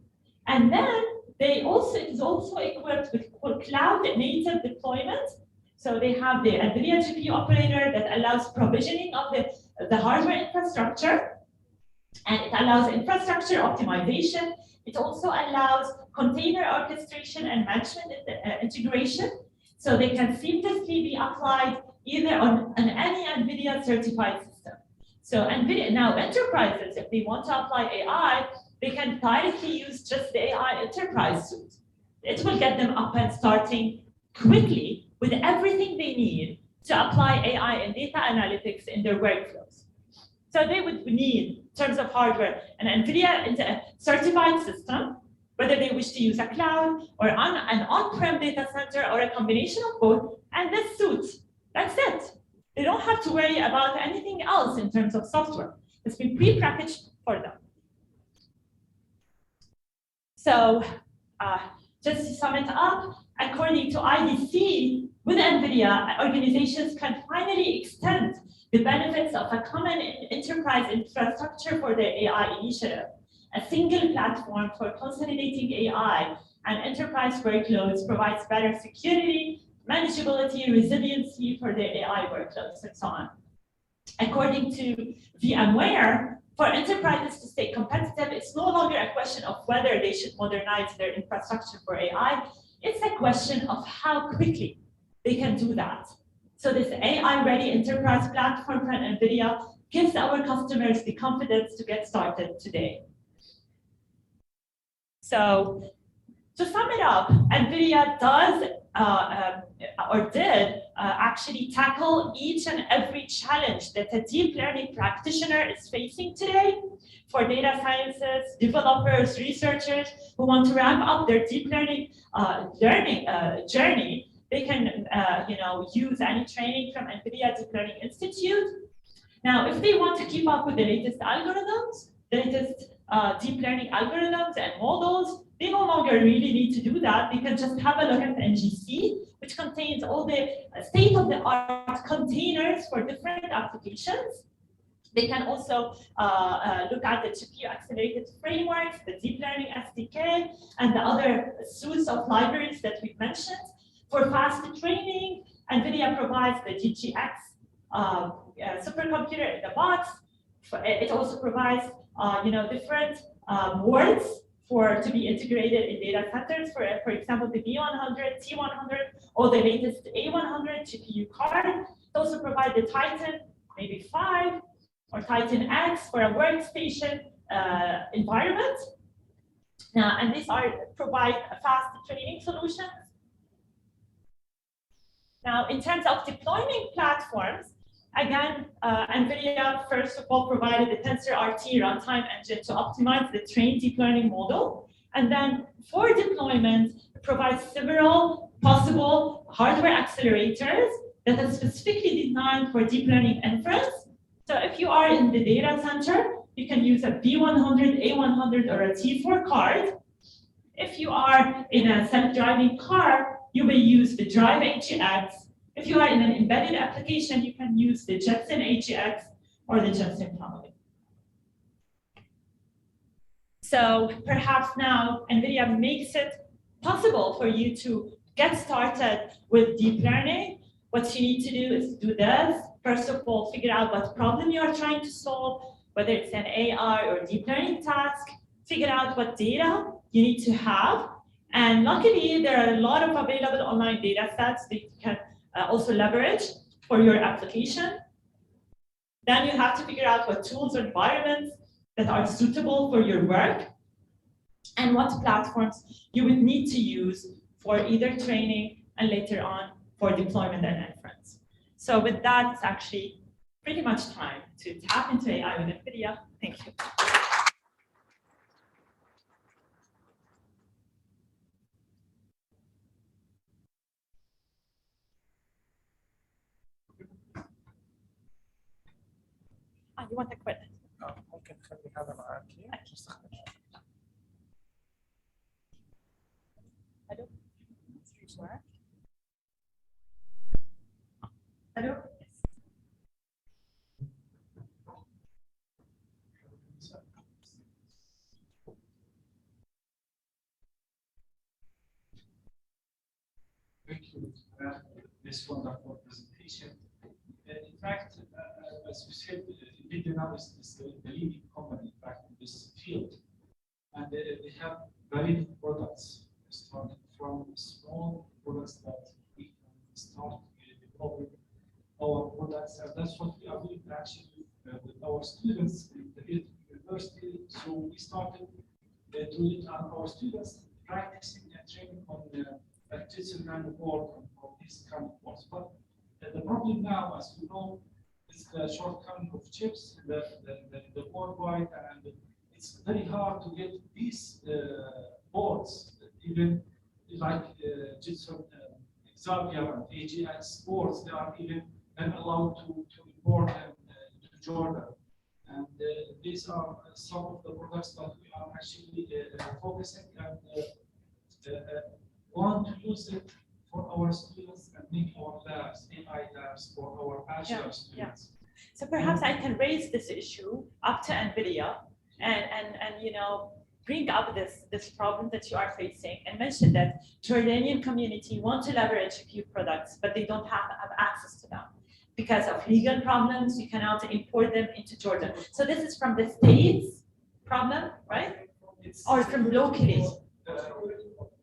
And then it is also equipped with cloud-native deployment. So they have the NVIDIA GPU operator that allows provisioning of the hardware infrastructure, and it allows infrastructure optimization. It also allows container orchestration and management integration, so they can seamlessly be applied either on any NVIDIA certified system. So NVIDIA, now enterprises, if they want to apply AI, they can directly use just the AI enterprise suite. It will get them up and starting quickly with everything they need to apply AI and data analytics in their workflows. So they would need, in terms of hardware, an NVIDIA certified system, whether they wish to use a cloud or an on-prem data center or a combination of both, and this suite. That's it. They don't have to worry about anything else in terms of software. It's been pre-packaged for them. So just to sum it up, according to IDC, with NVIDIA, organizations can finally extend the benefits of a common enterprise infrastructure for their AI initiative. A single platform for consolidating AI and enterprise workloads provides better security, manageability, resiliency for their AI workloads, and so on. According to VMware, for enterprises to stay competitive, it's no longer a question of whether they should modernize their infrastructure for AI. It's a question of how quickly they can do that. So this AI-ready enterprise platform from NVIDIA gives our customers the confidence to get started today. So to sum it up, NVIDIA does did actually tackle each and every challenge that a deep learning practitioner is facing today for data sciences, developers, researchers who want to ramp up their deep learning journey. They can use any training from NVIDIA Deep Learning Institute. Now, if they want to keep up with the latest algorithms, the latest deep learning algorithms and models, they no longer really need to do that. They can just have a look at the NGC, which contains all the state-of-the-art containers for different applications. They can also look at the GPU accelerated frameworks, the deep learning SDK, and the other suites of libraries that we've mentioned. For fast training, NVIDIA provides the GGX supercomputer in the box. It also provides different boards to be integrated in data centers. For example, the B100, T100, or the latest A100 GPU card. Those who provide the Titan, maybe 5, or Titan X for a workstation environment. And these provide fast training solutions. Now, in terms of deploying platforms, again, NVIDIA, first of all, provided the TensorRT runtime engine to optimize the trained deep learning model. And then for deployment, it provides several possible hardware accelerators that are specifically designed for deep learning inference. So if you are in the data center, you can use a B100, A100, or a T4 card. If you are in a self-driving car, you may use the Drive AGX. If you are in an embedded application, you can use the Jetson AGX or the Jetson family. So perhaps now NVIDIA makes it possible for you to get started with deep learning. What you need to do is do this. First of all, figure out what problem you are trying to solve, whether it's an AI or deep learning task. Figure out what data you need to have. And luckily, there are a lot of available online data sets that you can also leverage for your application. Then you have to figure out what tools or environments that are suitable for your work and what platforms you would need to use for either training and later on for deployment and inference. So with that, it's actually pretty much time to tap into AI with NVIDIA. Thank you. You want to quit? ممكن تخلي هذا معاك. Hello? Hello? Thank you for this wonderful presentation. In fact, as we said, NVIDIA now is the leading company, in fact, in this field. And they have varied products, starting from small products that we can start developing our products. And that's what we are doing actually with our students in the university. So we started doing our students practicing and training on the artisanal board on these kind of boards. But the problem now, as you know, is the shortcoming of chips, the worldwide, and it's very hard to get these boards, even like Jetson, Xavier, and AGX boards. They are even allowed to import them to Jordan. And these are some of the products that we are actually focusing and want to use it for our students and make our labs, AI labs for our bachelor students. So perhaps I can raise this issue up to NVIDIA and you know, bring up this problem that you are facing and mention that Jordanian community want to leverage a few products, but they don't have access to them. Because of legal problems, you cannot import them into Jordan. So this is from the states problem, right? Or from locally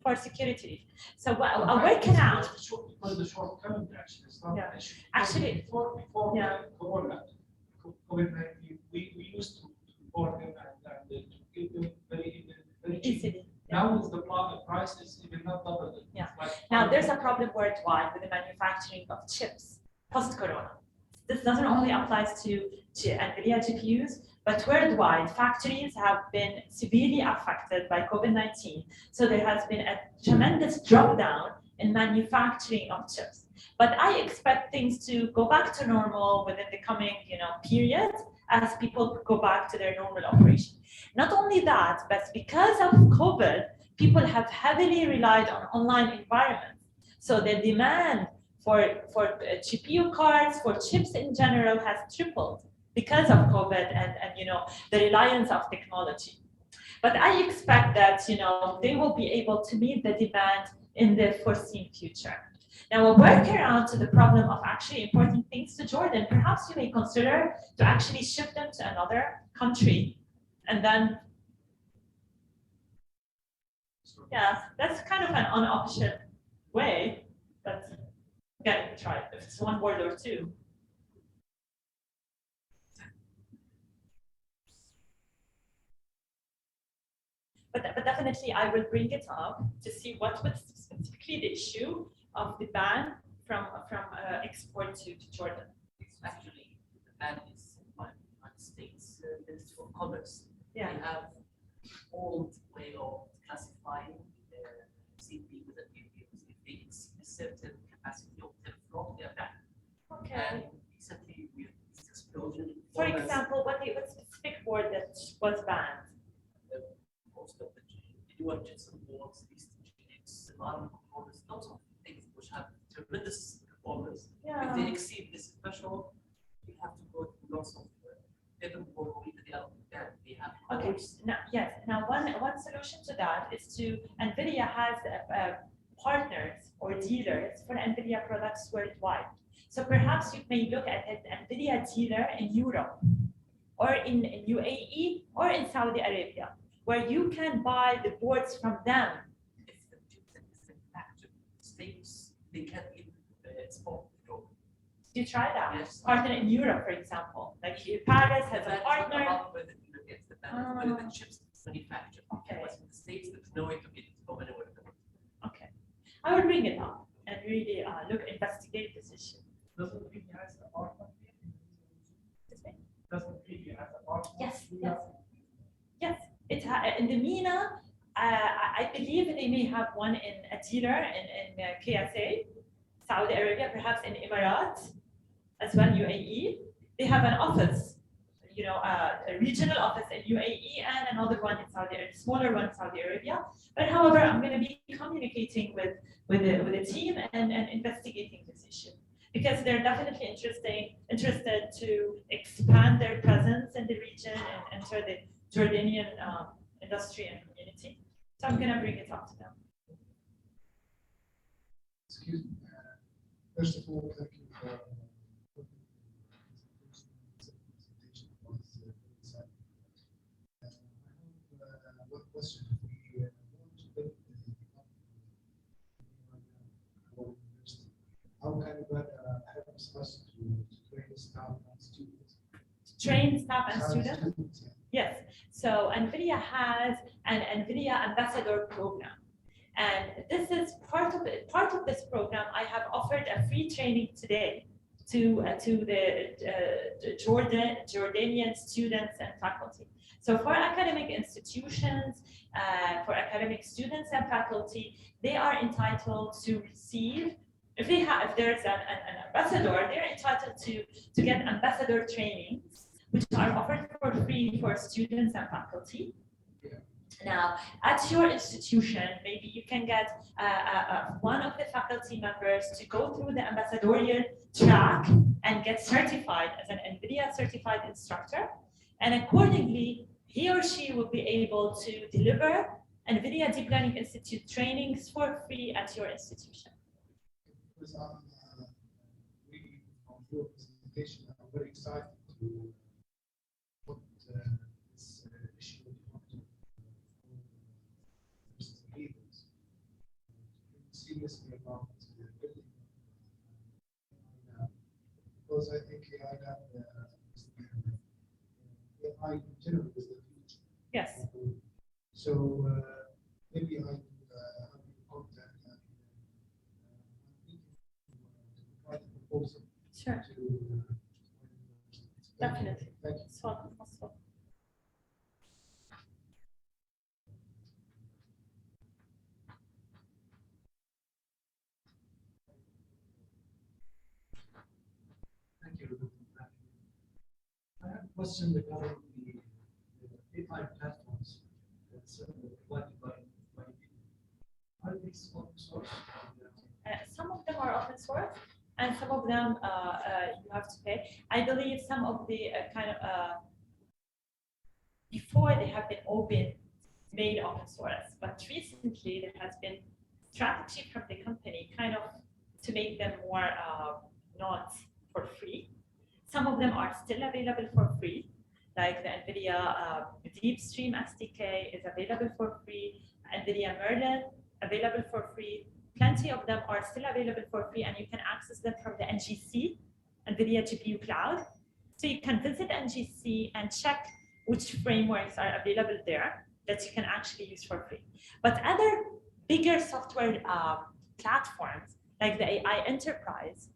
for security. So a workaround. Because the shortcoming actually is not an issue. Actually, before Corona, COVID-19, we used to import them and to give them very cheap. Easily. Now the price is even not double. Yeah. Like Now there's a problem worldwide with the manufacturing of chips post-corona. This doesn't only apply to NVIDIA GPUs, but worldwide, factories have been severely affected by COVID-19. So there has been a tremendous drop down in manufacturing of chips. But I expect things to go back to normal within the coming, period as people go back to their normal operation. Not only that, but because of COVID, people have heavily relied on online environments. So the demand for GPU cards, for chips in general, has tripled because of COVID and the reliance of technology. But I expect that they will be able to meet the demand in the foreseen future. Now, a workaround to the problem of actually importing things to Jordan, perhaps you may consider to actually ship them to another country, and then that's kind of an unofficial way, but getting tried. If it's one word or two. But definitely, I will bring it up to see what was specifically the issue of the ban from export to Jordan. It's actually the ban is in the United States Ministry of Commerce. Yeah. They have old way of classifying CP with the PPOs. If they exceed a certain capacity of teraflop, they are banned. Okay. And recently we had this explosion. For example, what specific word that was banned? Most of the dual gypsum boards, these techniques, alarm components, lots of things which have tremendous performance. Yeah. If they exceed this threshold, you have to go through lots of paperwork or even the other than they have. Okay. Now, yes. Now, one solution to that is to NVIDIA has partners or dealers for NVIDIA products worldwide. So perhaps you may look at an NVIDIA dealer in Europe, or in UAE, or in Saudi Arabia, where you can buy the boards from them. If the chipset is manufactured in the States, they can't even export the door. You try that? Yes. Partner in Europe, for example. Like Paris has a partner. Whether the chips is manufactured. Okay. But in the States, there's no way to get it to go anywhere. Okay. I will bring it up and really investigate this issue. Doesn't it has a partner? Excuse me? Doesn't it has a partner? Yes. Yes. It's in the MENA. I believe they may have one in a dealer in KSA, Saudi Arabia, perhaps in Emirates, as well UAE. They have an office, a regional office in UAE and another one in Saudi Arabia, smaller one in Saudi Arabia. But however, I'm going to be communicating with the team and investigating this issue, because they're definitely interested to expand their presence in the region and enter the Jordanian industry and community. So I'm going to bring it up to them. Excuse me. First of all, thank you for the presentation. Was inside. I have one question. We want to build our university. How can that help us to train staff and students? Train staff and students? Yes. So NVIDIA has an NVIDIA Ambassador program. And this is part of it. Part of this program, I have offered a free training today to the Jordanian students and faculty. So for academic institutions, for academic students and faculty, they are entitled to receive, if there's an ambassador, they're entitled to get ambassador trainings, which are offered for free for students and faculty. Now, at your institution, maybe you can get one of the faculty members to go through the ambassadorial track and get certified as an NVIDIA certified instructor. And accordingly, he or she will be able to deliver NVIDIA Deep Learning Institute trainings for free at your institution. Because we, from your presentation, I'm very excited to put this issue leaders seriously about building because I think AI in general is the future. Yes. So maybe I will have you contact and write a proposal. Sure. To Definitely. Thank you. So, Thank you. I have a question regarding the AI platforms that's provided by people. Are these open source? some of them are open source, and some of them you have to pay. I believe some of the before they have been made open source, but recently there has been strategy from the company kind of to make them more not for free. Some of them are still available for free, like the NVIDIA DeepStream SDK is available for free, NVIDIA Merlin available for free. plenty of them are still available for free, and you can access them from the NGC, NVIDIA GPU Cloud. So you can visit NGC and check which frameworks are available there that you can actually use for free. But other bigger software platforms, like the AI Enterprise,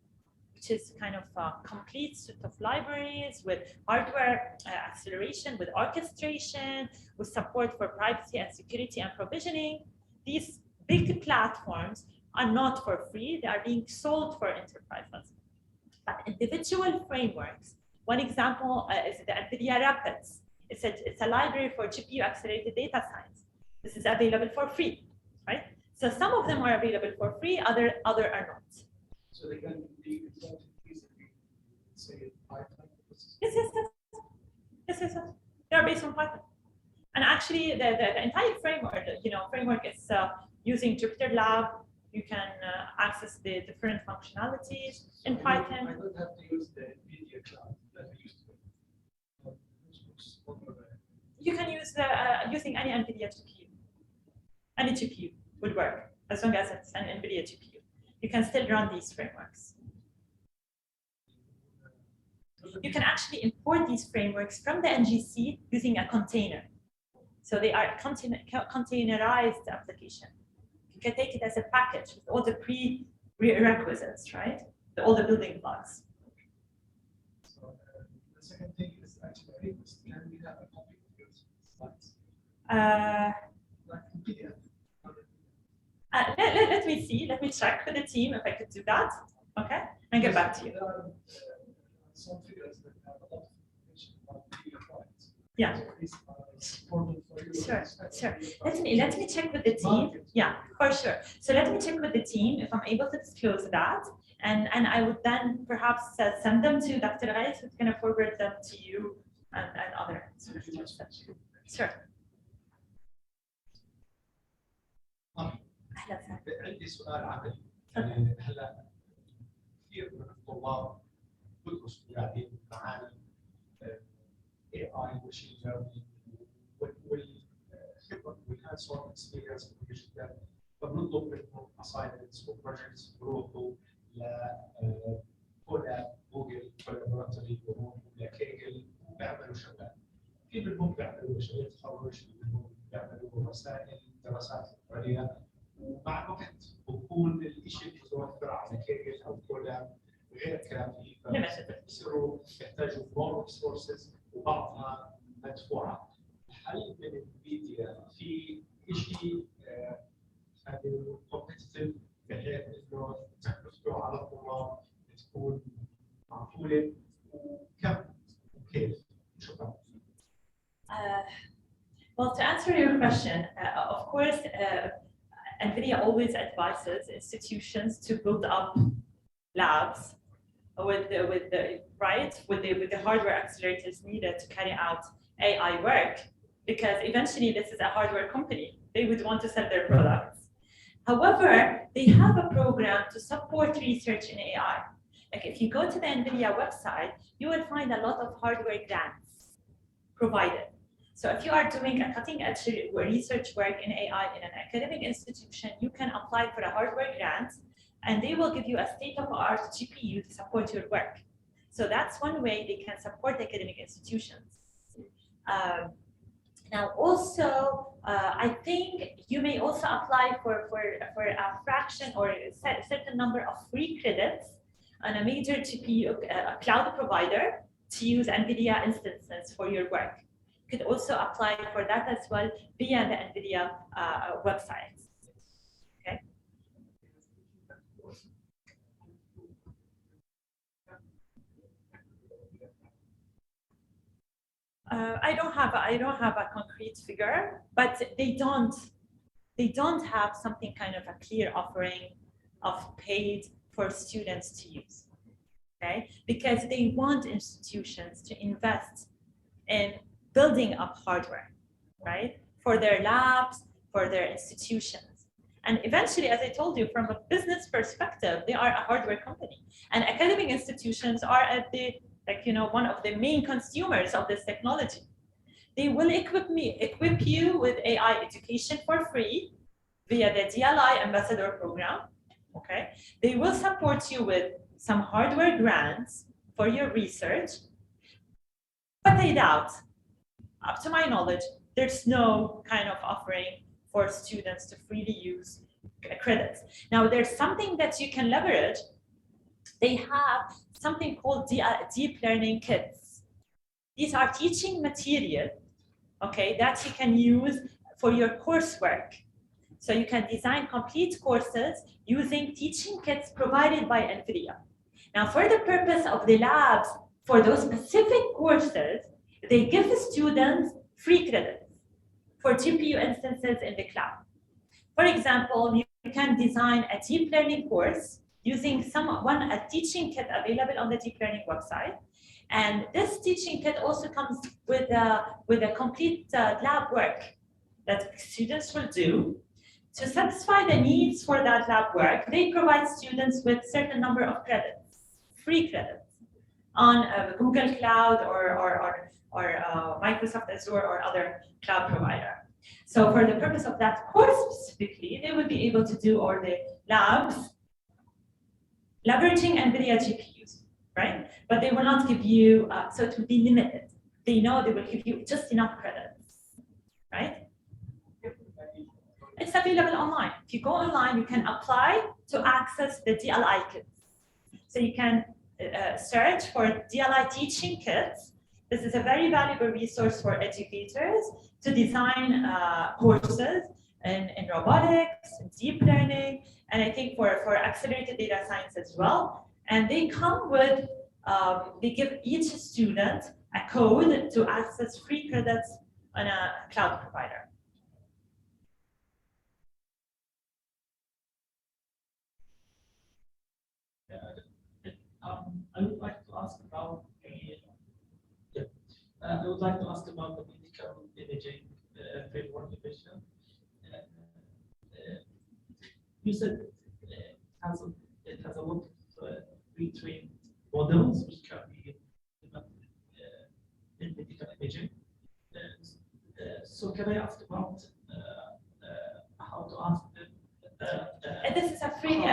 which is kind of a complete suite of libraries with hardware acceleration, with orchestration, with support for privacy and security and provisioning. These big platforms are not for free. They are being sold for enterprises. But individual frameworks, one example is the NVIDIA Rapids. It's a library for GPU accelerated data science. This is available for free, right? So some of them are available for free, other are not. So they can be consulted easily, say Python. Yes. They are based on Python. And actually, the entire framework is using Jupyter Lab. You can access the different functionalities in Python. I don't have to use the NVIDIA cloud that we used to. You can use using any NVIDIA GPU. Any GPU would work as long as it's an NVIDIA GPU. You can still run these frameworks. You can actually import these frameworks from the NGC using a container. So they are containerized application. You can take it as a package with all the prerequisites, right? All the building blocks. So the second thing is actually a request. Can we have a copy of your slides? Like PDF. Let me see. Let me check with the team if I could do that. Okay, and get back to you. There are some figures that have a lot of information about PDF files. Yeah. So these are important for you. Sure. Let me check with the team. Yeah, for sure. So let me check with the team if I'm able to disclose that, and I would then perhaps send them to Dr. Reis, who's going to forward them to you and other. Sure. عندي سؤال عملي. هلا كثير من الطلاب بدرسوا قاعدين معانا AI وماشين ليرنينج والخبره والهاندز اون اكسبيرينس مهمه جدا، فبنطلب منهم اساينمنتس وبروجكتس بيروحوا كولاب جوجل كولابوراتوري بيروحوا لكيجل وبيعملوا شغلات. في منهم بيعملوا مشاريع تخرج، في منهم بيعملوا رسائل دراسات عليا، ومع الوقت بكون الشيء متوفر على كيجل او كولاب غير كافي، فبصيروا يحتاجوا مور ريسورسز وبعضها مدفوعه. هل من انفيديا في شيء كومبتيتيف بحيث انه تكلفته على الطلاب تكون معقوله وكم وكيف؟ شكرا. Well, to answer your question, of course, NVIDIA always advises institutions to build up labs with the hardware accelerators needed to carry out AI work, because eventually this is a hardware company. They would want to sell their products. However, they have a program to support research in AI. Like if you go to the NVIDIA website, you will find a lot of hardware grants provided. So if you are doing a cutting-edge research work in AI in an academic institution, you can apply for a hardware grant, and they will give you a state-of-the-art GPU to support your work. So that's one way they can support academic institutions. Now, also, I think you may also apply for a fraction or a certain number of free credits on a major GPU cloud provider to use NVIDIA instances for your work. You could also apply for that as well via the NVIDIA website. Okay. I don't have a concrete figure, but they don't have something kind of a clear offering of paid for students to use. Okay, because they want institutions to invest in building up hardware, right? For their labs, for their institutions. And eventually, as I told you, from a business perspective, they are a hardware company. And academic institutions are at the, one of the main consumers of this technology. They will equip you with AI education for free via the DLI Ambassador Program. Okay, they will support you with some hardware grants for your research, but I doubt, up to my knowledge, there's no kind of offering for students to freely use credits. Now, there's something that you can leverage. They have something called deep learning kits. These are teaching material, okay, that you can use for your coursework. So you can design complete courses using teaching kits provided by NVIDIA. Now, for the purpose of the labs, for those specific courses, they give the students free credits for GPU instances in the cloud. For example, you can design a deep learning course using a teaching kit available on the deep learning website. And this teaching kit also comes with a complete lab work that students will do. To satisfy the needs for that lab work, they provide students with a certain number of credits, free credits, on Google Cloud or Microsoft Azure or other cloud provider. So for the purpose of that course specifically, they will be able to do all the labs leveraging NVIDIA GPUs, right? But they will not give you, so it will be limited. They know they will give you just enough credits, right? It's available online. If you go online, you can apply to access the DLI kits. So you can search for DLI teaching kits. This is a very valuable resource for educators to design courses in robotics, in deep learning, and I think for accelerated data science as well. And they come with, they give each student a code to access free credits on a cloud provider. I would like to ask about the medical imaging framework division. You said it has a lot of retrained models which can be in medical imaging. So can I ask about how to ask them? This is a free.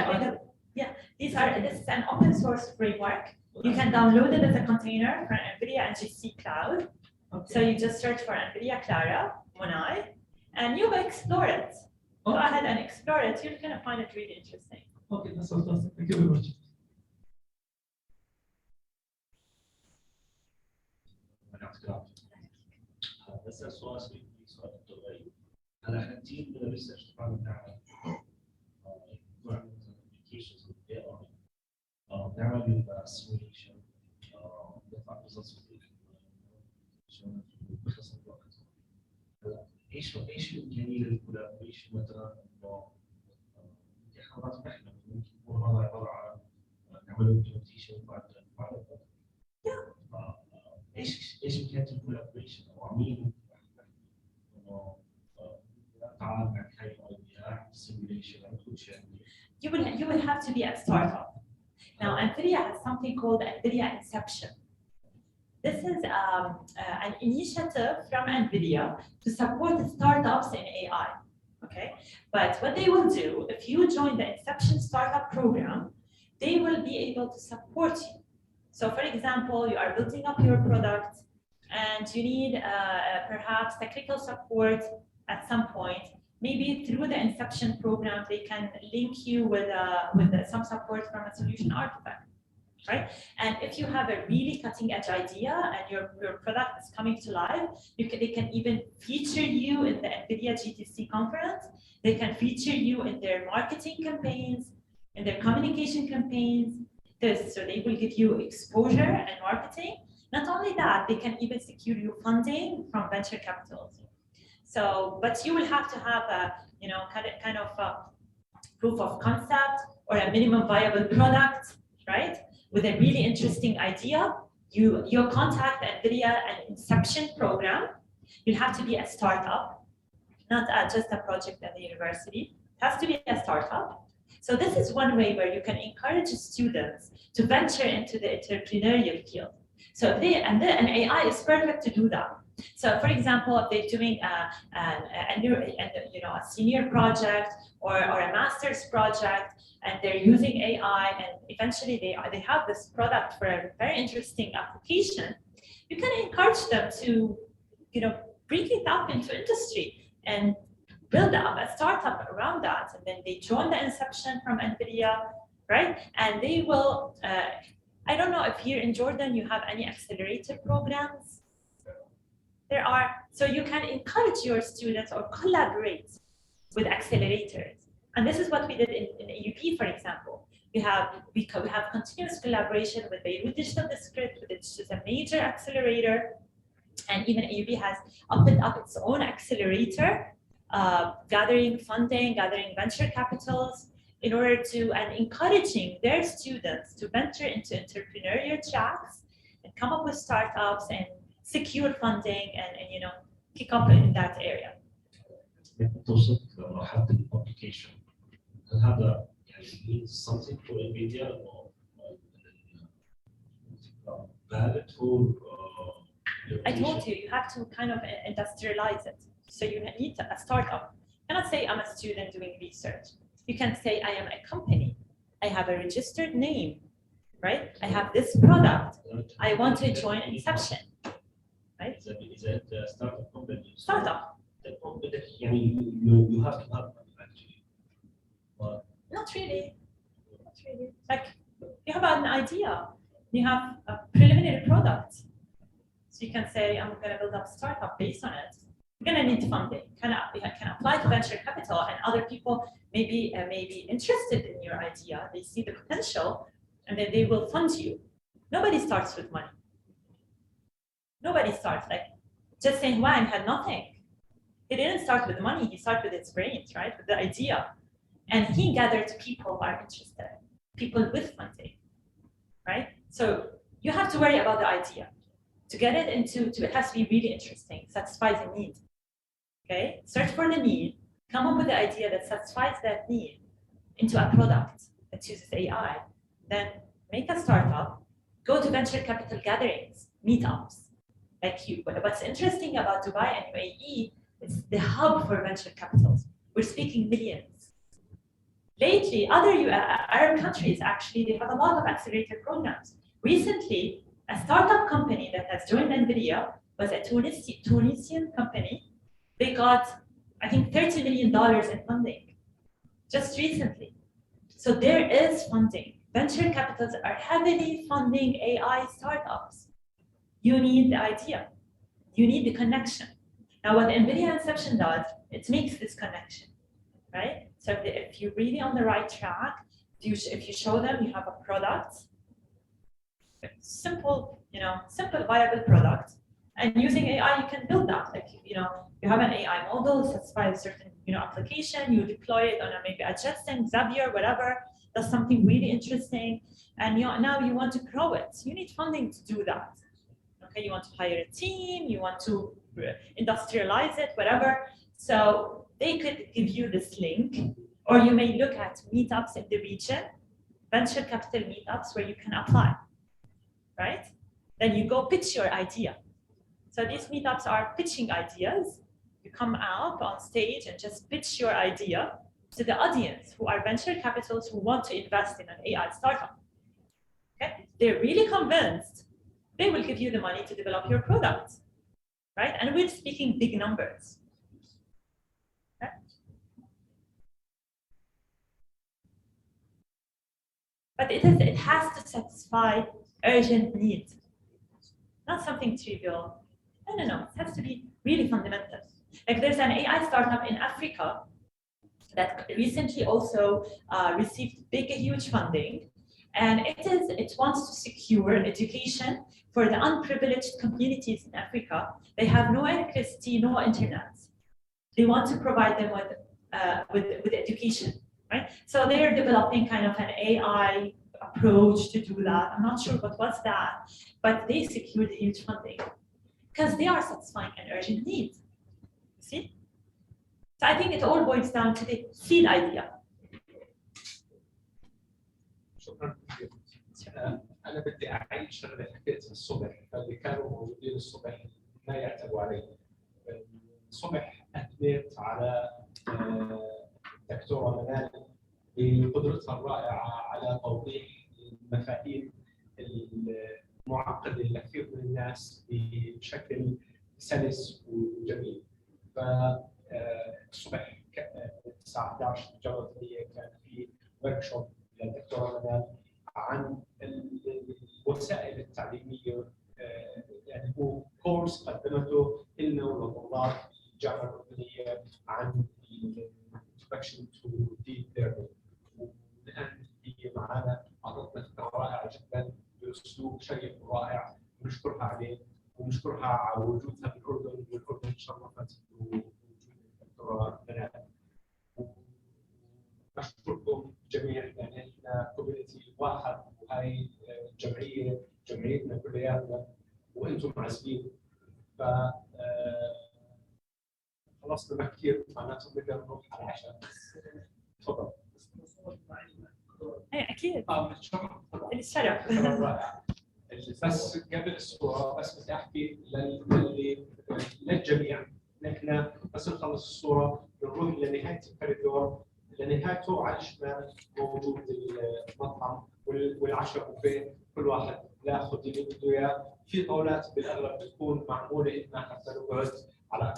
Yeah, this is an open source framework. You can download it as a container from NVIDIA and GC Cloud. Okay. So you just search for NVIDIA Clara, Monai, and you will explore it. Go ahead and explore it. You're going to find it really interesting. Okay, that's fantastic. Thank you very much. بس السؤال سؤال الدكتور هلا احنا كثير بالريسيرش تبعنا بنعمل applications with AI بنعمل simulation بنطلع قصص بخلص الوقت هلا ايش الامكانيه للكولابوريشن مثلا انه حضرتك نحن ممكن يكون هذا عباره عن نعمل امبلمنتيشن بعد ايش امكانيه الكولابوريشن او عميل انه تعال معك هاي الايديا سيميوليشن او كل شيء. You will have to be a startup. Now, NVIDIA has something called NVIDIA Inception. This is an initiative from NVIDIA to support startups in AI. Okay, but what they will do, if you join the Inception Startup Program, they will be able to support you. So, for example, you are building up your product, and you need perhaps technical support at some point. Maybe through the Inception program, they can link you with some support from a solution architect, right? And if you have a really cutting-edge idea and your product is coming to life, they can even feature you in the NVIDIA GTC conference. They can feature you in their marketing campaigns, in their communication campaigns. So they will give you exposure and marketing. Not only that, they can even secure you funding from venture capitals. So, but you will have to have a, kind of a proof of concept or a minimum viable product, right? With a really interesting idea, you contact NVIDIA and Inception program. You'll have to be a startup, not just a project at the university. It has to be a startup. So this is one way where you can encourage students to venture into the entrepreneurial field. So and AI is perfect to do that. So, for example, if they're doing a senior project or a master's project, and they're using AI, and eventually they have this product for a very interesting application, you can encourage them to, bring it up into industry and build up a startup around that, and then they join the inception from NVIDIA, right? And they will. I don't know if here in Jordan you have any accelerator programs. There are, so you can encourage your students or collaborate with accelerators. And this is what we did in AUP, for example. We have continuous collaboration with Beirut Digital District, which is a major accelerator. And even AUP has opened up its own accelerator, gathering funding, gathering venture capitals in order to, and encouraging their students to venture into entrepreneurial tracks and come up with startups and secure funding and kick up in that area. توصل لمرحلة الابلكيشن، هل هذا means something for NVIDIA or valid for I told you, you have to kind of industrialize it. So you need a startup. You cannot say I'm a student doing research. You can say I am a company. I have a registered name, right? I have this product. I want to join Inception, right? Is that a startup company? Startup. You have to have one actually. But Not really. Not really. Like you have an idea. You have a preliminary product. So you can say, I'm going to build up a startup based on it. You're going to need funding. You can apply to venture capital, and other people may be interested in your idea. They see the potential, and then they will fund you. Nobody starts with money. Nobody starts like just saying Wang had nothing. He didn't start with money. He started with his brains, right, with the idea, and he gathered people who are interested, people with funding, right? So you have to worry about the idea. To get it it has to be really interesting, satisfies a need. Okay, search for the need, come up with the idea that satisfies that need into a product that uses AI. Then make a startup, go to venture capital gatherings, meetups. Like what's interesting about Dubai and UAE is the hub for venture capitals. We're speaking millions. Lately, other Arab countries actually they have a lot of accelerator programs. Recently, a startup company that has joined NVIDIA was a Tunisian company. They got, I think, $30 million in funding just recently. So there is funding. Venture capitals are heavily funding AI startups. You need the idea. You need the connection. Now, what NVIDIA Inception does, it makes this connection, right? So if you're really on the right track, if you show them you have a product, simple, viable product, and using AI, you can build that. Like, you have an AI model, satisfies a certain, application, you deploy it on maybe a Jetson, Zapier, whatever, does something really interesting, and now you want to grow it. You need funding to do that. Okay, you want to hire a team, you want to industrialize it, whatever. So they could give you this link, or you may look at meetups in the region, venture capital meetups where you can apply. Right? Then you go pitch your idea. So these meetups are pitching ideas. You come out on stage and just pitch your idea to the audience who are venture capitals who want to invest in an AI startup. Okay? They're really convinced. They will give you the money to develop your product. Right? And we're speaking big numbers. Okay? But it has to satisfy urgent need, not something trivial. No. It has to be really fundamental. Like there's an AI startup in Africa that recently also received huge funding, and it wants to secure education for the unprivileged communities in Africa. They have no electricity, no internet. They want to provide them with education, right? So they are developing kind of an AI approach to do that. I'm not sure what was that, but they secured huge funding because they are satisfying an urgent need. See? So I think it all boils down to the seed idea. شكرا جزيلا. انا بدي اعيد شغله حكيتها الصبح، فاللي كانوا موجودين الصبح ما يعتبوا عليه. الصبح اثنيت على الدكتوره منال بقدرتها الرائعه على توضيح المفاهيم المعقده لكثير من الناس بشكل سلس وجميل. فالصبح الساعه 11 الجوله هي كان في ورك شوب للدكتوره منال عن الوسائل التعليميه، يعني هو كورس قدمته لنا ولطلاب الجامعه الاردنيه عن introduction to deep learning. والان هي معنا اعطتنا فكره رائعه جدا باسلوب شيق ورائع، ونشكرها عليه ونشكرها على وجودها بالاردن، والاردن تشرفت بوجود الدكتوره منال. أشكركم جميعا، يعني احنا كوميونتي واحد، وهي جمعيتنا كلياتنا، وانتم عازبين. ف خلصنا كثير، معناته نقدر نروح على العشاء. تفضل. اكيد الشرف. الشرف. رائع. بس قبل الصوره بس بدي احكي للجميع، نحن بس نخلص الصوره بنروح لنهايه الكوريدور، لنهايته على الشمال موجود المطعم والعشاء بوفيه، كل واحد ياخذ اللي بده اياه. في طاولات بالاغلب بتكون معموله لنا حتى نقعد على